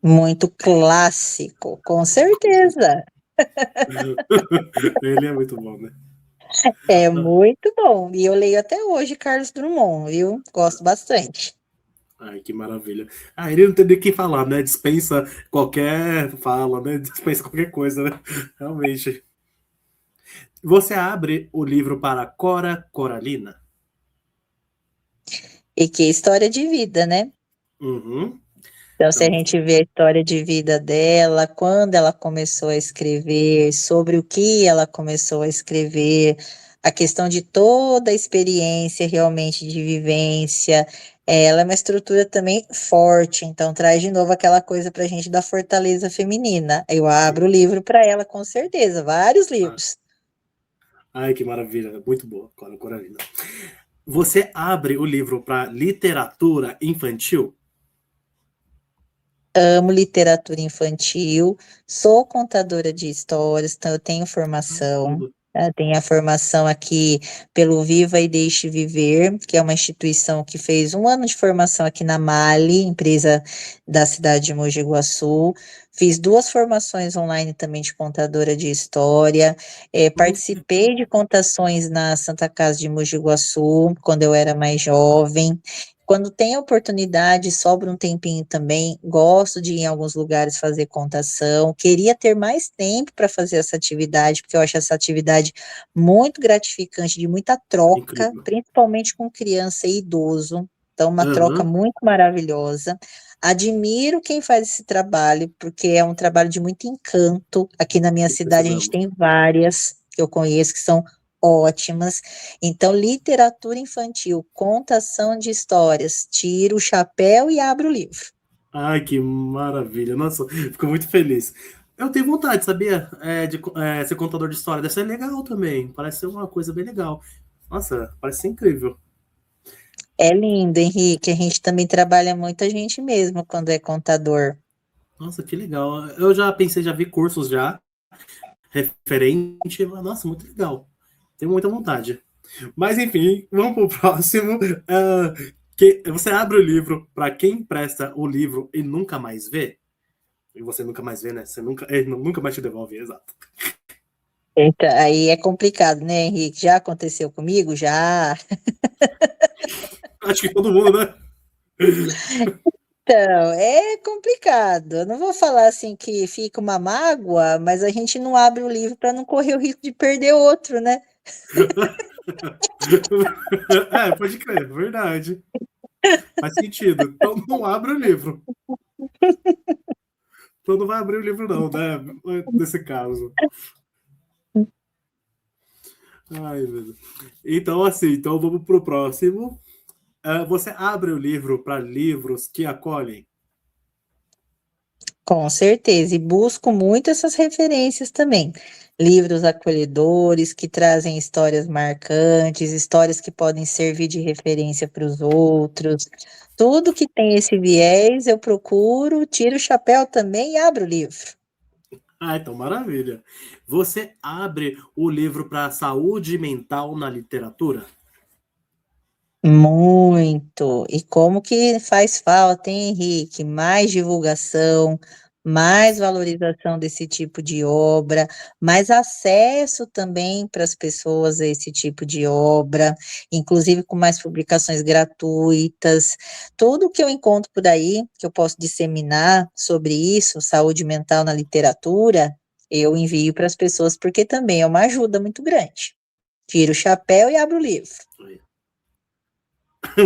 Muito clássico, com certeza. Ele é muito bom, né? É muito bom. E eu leio até hoje Carlos Drummond, viu? Gosto bastante. Ai, que maravilha. Ah, ele não tem nem o que falar, né? Dispensa qualquer fala, né? Dispensa qualquer coisa, né? Realmente. Você abre o livro para Cora Coralina? E que história de vida, né? Uhum. Então, se a Então, gente vê a história de vida dela, quando ela começou a escrever, sobre o que ela começou a escrever, a questão de toda a experiência realmente de vivência, ela é uma estrutura também forte, então traz de novo aquela coisa para a gente da fortaleza feminina. Eu abro o sim. livro para ela, com certeza, vários Ah, livros. ai, que maravilha, muito boa, Coralina. Você abre o livro para literatura infantil? Amo literatura infantil, sou contadora de histórias, então eu tenho Ai, formação. tudo. Tenho a formação aqui pelo Viva e Deixe Viver, que é uma instituição que fez um ano de formação aqui na Mali, empresa da cidade de Mogi Guaçu. Fiz duas formações online também de contadora de história. Participei de contações na Santa Casa de Mogi Guaçu, quando eu era mais jovem. Quando tem oportunidade, sobra um tempinho também, gosto de ir em alguns lugares fazer contação. Queria ter mais tempo para fazer essa atividade, porque eu acho essa atividade muito gratificante, de muita troca, Incrível. principalmente com criança e idoso. Então, uma troca Aham, muito maravilhosa. Admiro quem faz esse trabalho, porque é um trabalho de muito encanto. Aqui na minha cidade, a gente precisamos. tem várias que eu conheço que são ótimas. Então, literatura infantil, contação de histórias, tiro o chapéu e abro o livro. Ai, que maravilha. Nossa, fico muito feliz. Eu tenho vontade, sabia? De ser contador de história. Deve ser legal também. Parece ser uma coisa bem legal. Nossa, parece ser incrível. É lindo, Henrique. A gente também trabalha muita gente mesmo quando é contador. Nossa, que legal. Eu já pensei, já vi cursos já, referente. Nossa, muito legal. Tenho muita vontade. Mas enfim, vamos pro próximo. Que você abre o livro para quem empresta o livro e nunca mais vê. E você nunca mais vê, né? Você nunca, ele nunca mais te devolve, exato. Então, aí é complicado, né, Henrique? Já aconteceu comigo? Já. Acho que todo mundo, né? Então, é complicado. Eu não vou falar assim que fica uma mágoa, mas a gente não abre o livro para não correr o risco de perder outro, né? Pode crer, verdade. Faz sentido. Então não abre o livro. Então não vai abrir o livro, não, né? Nesse caso. Ai, meu Deus. Então, assim, então vamos pro próximo. Você abre o livro para livros que acolhem. Com certeza, e busco muito essas referências também. Livros acolhedores que trazem histórias marcantes, histórias que podem servir de referência para os outros. Tudo que tem esse viés, eu procuro, tiro o chapéu também e abro o livro. Ah, então maravilha. Você abre o livro para saúde mental na literatura? Muito. E como que faz falta, hein, Henrique? Mais divulgação, mais valorização desse tipo de obra, mais acesso também para as pessoas a esse tipo de obra, inclusive com mais publicações gratuitas. Tudo que eu encontro por aí, que eu posso disseminar sobre isso, saúde mental na literatura, eu envio para as pessoas, porque também é uma ajuda muito grande. Tiro o chapéu e abro o livro.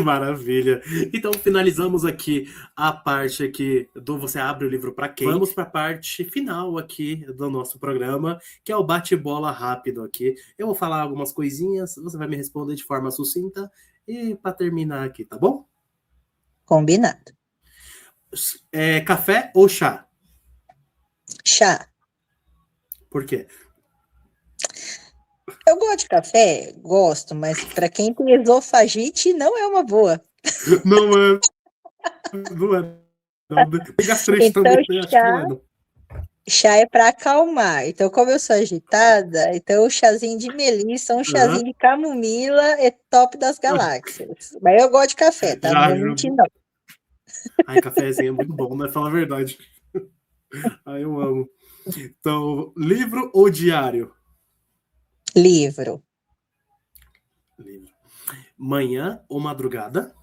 Maravilha. Então finalizamos aqui a parte aqui do você abre o livro para quem. Vamos para a parte final aqui do nosso programa, que é o bate-bola rápido aqui. Eu vou falar algumas coisinhas, você vai me responder de forma sucinta e para terminar aqui, tá bom? Combinado. Café ou chá? Chá. Por quê? Eu gosto de café, gosto, mas para quem tem esofagite não é uma boa. Não é, não é. Não. Tem gastrite Então, também, acho que não chá, é, não. chá é para acalmar. Então, como eu sou agitada, então o chazinho de melissa, um chazinho Uhum. de camomila é top das galáxias. Mas eu gosto de café, tá? Não Já vou mentir, ajuda. não. Ai, cafezinho é muito bom, né? Fala a verdade. Ai, eu amo. Então, livro ou diário? Livro. Livro. Manhã ou madrugada?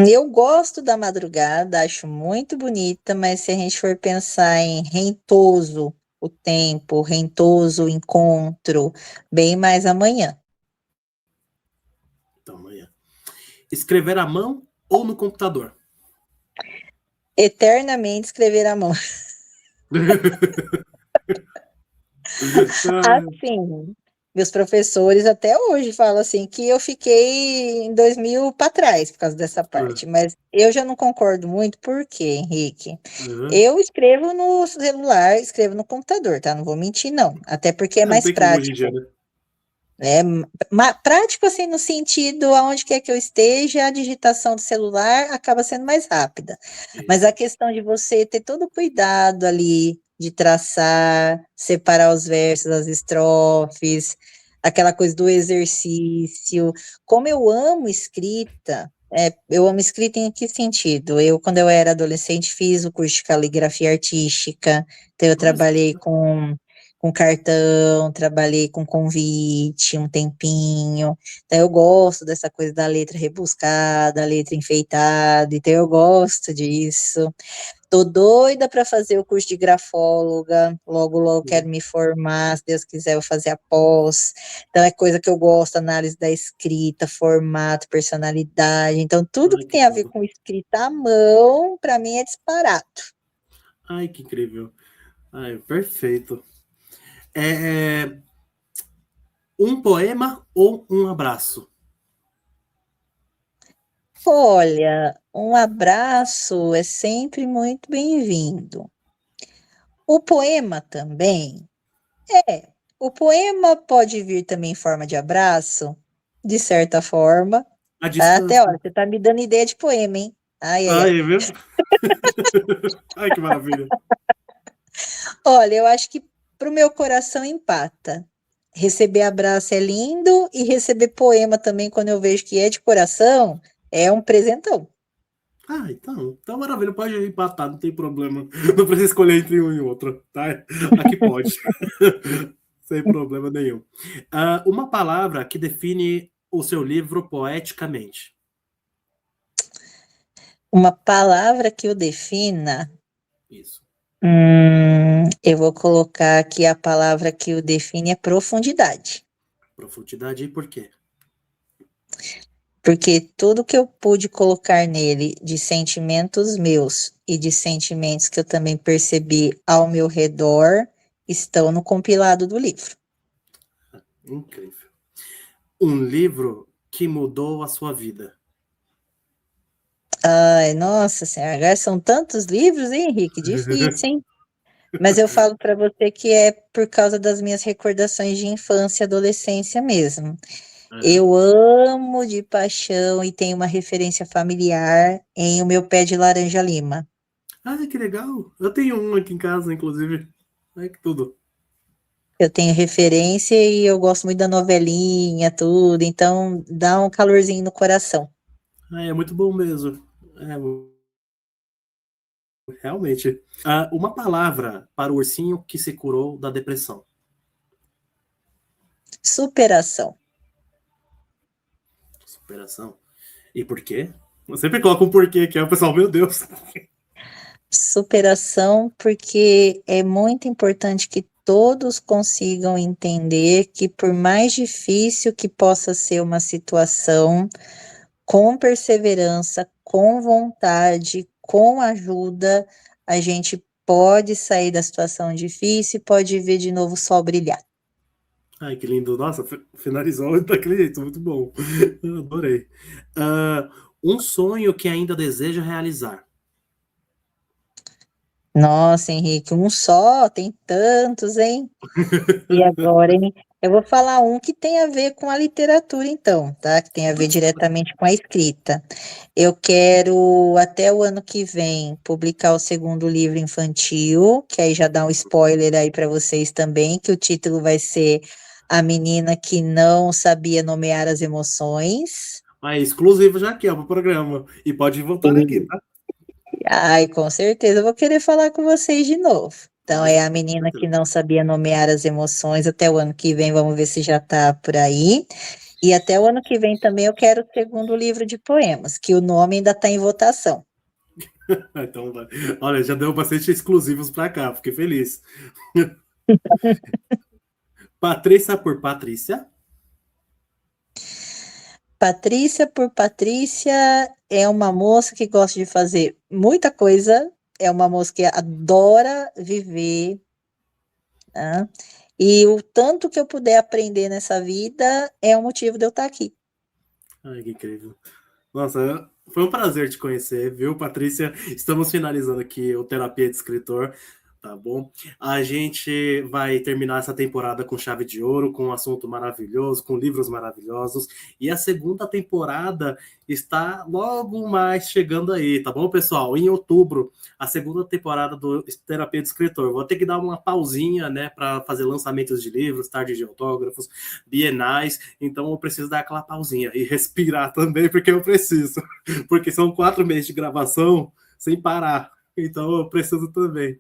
Eu gosto da madrugada, acho muito bonita, mas se a gente for pensar em rentoso o tempo, rentoso o encontro, bem mais amanhã. Então, manhã. Escrever à mão ou no computador? Eternamente escrever à mão. Assim, meus professores até hoje falam assim que eu fiquei em 2000 para trás por causa dessa parte, mas eu já não concordo muito, por quê, Henrique? Eu escrevo no celular, escrevo no computador, tá? Não vou mentir, não. Até porque é Não mais tem como hoje em dia, prático. né? É prático, assim, no sentido aonde quer que eu esteja, a digitação do celular acaba sendo mais rápida. Mas a Isso. questão de você ter todo o cuidado ali, de traçar, separar os versos, as estrofes, aquela coisa do exercício. Como eu amo escrita, eu amo escrita em que sentido? Eu, quando eu era adolescente, fiz o curso de caligrafia artística, então eu Nossa, trabalhei com cartão, trabalhei com convite um tempinho. Então eu gosto dessa coisa da letra rebuscada, letra enfeitada, então eu gosto disso. Tô doida para fazer o curso de grafóloga, logo logo quero me formar, se Deus quiser eu vou fazer a pós. Então é coisa que eu gosto, análise da escrita, formato, personalidade. Então tudo ai, que que tem a ver tudo. com escrita à mão, para mim é disparado. Ai, que incrível. Ai, perfeito. É, um poema ou um abraço? Olha, um abraço é sempre muito bem-vindo. O poema também é. O poema pode vir também em forma de abraço, de certa forma. A Tá? Até, distância. olha, você tá me dando ideia de poema, hein? Ai, ai, ai. Ai, viu? Ai, que maravilha. Olha, eu acho que pro meu coração empata. Receber abraço é lindo e receber poema também, quando eu vejo que é de coração, é um presentão. Ah, então maravilha, pode empatar, não tem problema. Não precisa escolher entre um e outro, tá? Aqui pode. Sem problema nenhum. Uma palavra que define o seu livro poeticamente. Uma palavra que o defina. Isso. Eu vou colocar aqui a palavra que o define é profundidade, Profundidade e por quê? porque tudo que eu pude colocar nele de sentimentos meus e de sentimentos que eu também percebi ao meu redor estão no compilado do livro. Incrível. Um livro que mudou a sua vida. Ai, nossa senhora, agora são tantos livros, hein, Henrique? Difícil, hein? Mas eu falo para você que é por causa das minhas recordações de infância e adolescência mesmo. Uhum. Eu amo de paixão e tenho uma referência familiar em O Meu Pé de Laranja Lima. Ah, que legal. Eu tenho um aqui em casa, inclusive. Ai, que tudo. Eu tenho referência e eu gosto muito da novelinha, tudo, então dá um calorzinho no coração. Ah, é muito bom mesmo. É, realmente. Uma palavra para o ursinho que se curou da depressão. Superação. Superação. E por quê? Eu sempre coloco um porquê, que é o pessoal, meu Deus. Superação, porque é muito importante que todos consigam entender que, por mais difícil que possa ser uma situação, com perseverança, com vontade, com ajuda, a gente pode sair da situação difícil e pode ver de novo o sol brilhar. Ai, que lindo. Nossa, finalizou daquele jeito, muito bom. Eu adorei. Ah, um sonho que ainda deseja realizar. Nossa, Henrique, um só, tem tantos, hein? E agora, hein? Eu vou falar um que tem a ver com a literatura, então, tá? Que tem a ver diretamente com a escrita. Eu quero, até o ano que vem, publicar o segundo livro infantil, que aí já dá um spoiler aí para vocês também, que o título vai ser A Menina que Não Sabia Nomear as Emoções. Ah, é exclusivo já aqui, ó, pro programa. E pode voltar aqui, tá? Ai, com certeza eu vou querer falar com vocês de novo. Então, Ai, é a com menina que certeza. não sabia nomear as emoções. Até o ano que vem, vamos ver se já tá por aí. E até o ano que vem também eu quero o segundo livro de poemas, que o nome ainda está em votação. Então, olha, já deu bastante exclusivos pra cá, fiquei feliz. Patrícia por Patrícia. Patrícia por Patrícia é uma moça que gosta de fazer muita coisa, é uma moça que adora viver, né? E o tanto que eu puder aprender nessa vida é o motivo de eu estar aqui. Ai, que incrível. Nossa, foi um prazer te conhecer, viu, Patrícia? Estamos finalizando aqui o Terapia de Escritor, tá bom? A gente vai terminar essa temporada com chave de ouro, com um assunto maravilhoso, com livros maravilhosos, e a segunda temporada está logo mais chegando aí, tá bom, pessoal? Em outubro, a segunda temporada do Terapia de Escritor. Vou ter que dar uma pausinha, né, para fazer lançamentos de livros, tardes de autógrafos, bienais, então eu preciso dar aquela pausinha e respirar também, porque eu preciso, porque são 4 meses de gravação sem parar, então eu preciso também.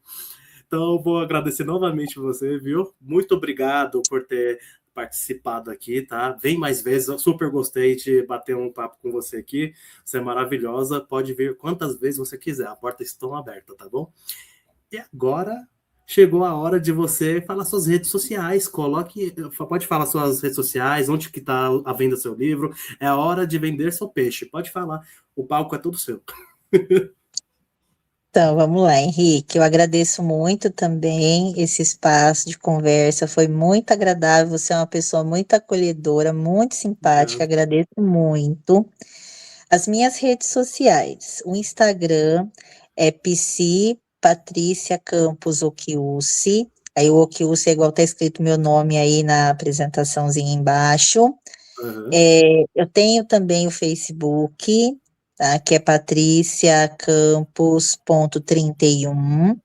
Então, eu vou agradecer novamente você, viu? Muito obrigado por ter participado aqui, tá? Vem mais vezes, eu super gostei de bater um papo com você aqui. Você é maravilhosa, pode vir quantas vezes você quiser, a porta está aberta, tá bom? E agora chegou a hora de você falar suas redes sociais. Pode falar suas redes sociais, onde que está a venda do seu livro. É a hora de vender seu peixe. Pode falar. O palco é todo seu. Então, vamos lá, Henrique. Eu agradeço muito também esse espaço de conversa. Foi muito agradável. Você é uma pessoa muito acolhedora, muito simpática. Obrigado. Agradeço muito. As minhas redes sociais, o Instagram é Psi Patrícia Campos Okiusi. Aí o Okiusi é igual tá escrito meu nome aí na apresentaçãozinha embaixo. Uhum. Eu tenho também o Facebook, tá, que é patriciacampos.31.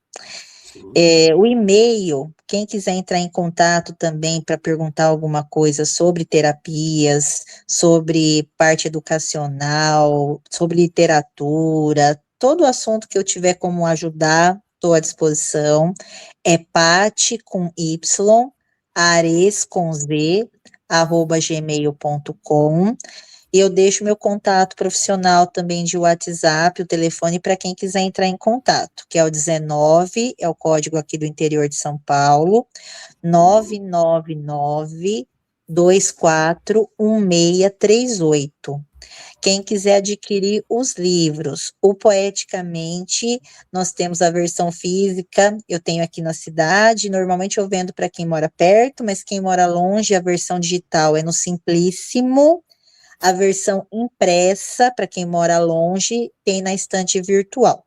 Sim. O e-mail, quem quiser entrar em contato também para perguntar alguma coisa sobre terapias, sobre parte educacional, sobre literatura, todo assunto que eu tiver como ajudar, estou à disposição. É Pati com Y, Ares com Z, @gmail.com. E eu deixo meu contato profissional também de WhatsApp, o telefone para quem quiser entrar em contato, que é o 19, é o código aqui do interior de São Paulo, 999-241638. Quem quiser adquirir os livros, o Poeticamente, nós temos a versão física, eu tenho aqui na cidade, normalmente eu vendo para quem mora perto, mas quem mora longe, a versão digital é no Simplíssimo. A versão impressa, para quem mora longe, tem na estante virtual.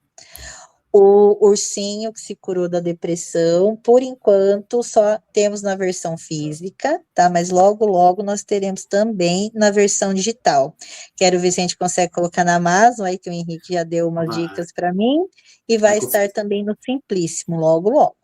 O ursinho que se curou da depressão, por enquanto, só temos na versão física, tá? Mas logo, logo nós teremos também na versão digital. Quero ver se a gente consegue colocar na Amazon, aí que o Henrique já deu umas Vai, dicas para mim, e vai vai estar conseguir. também no Simplíssimo, logo, logo.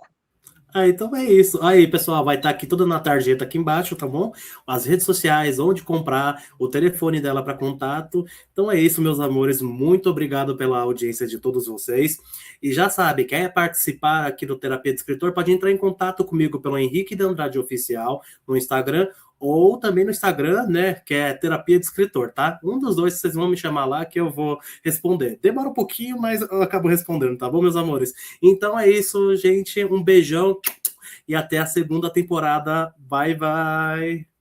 Então é isso. Aí, pessoal, vai estar aqui tudo na tarjeta aqui embaixo, tá bom? As redes sociais, onde comprar, o telefone dela para contato. Então é isso, meus amores. Muito obrigado pela audiência de todos vocês. E já sabe, quer participar aqui do Terapia de Escritor, pode entrar em contato comigo pelo Henrique de Andrade Oficial no Instagram ou também no Instagram, né, que é Terapia de Escritor, tá? Um dos dois vocês vão me chamar lá que eu vou responder. Demora um pouquinho, mas eu acabo respondendo, tá bom, meus amores? Então é isso, gente. Um beijão e até a segunda temporada. Bye, bye.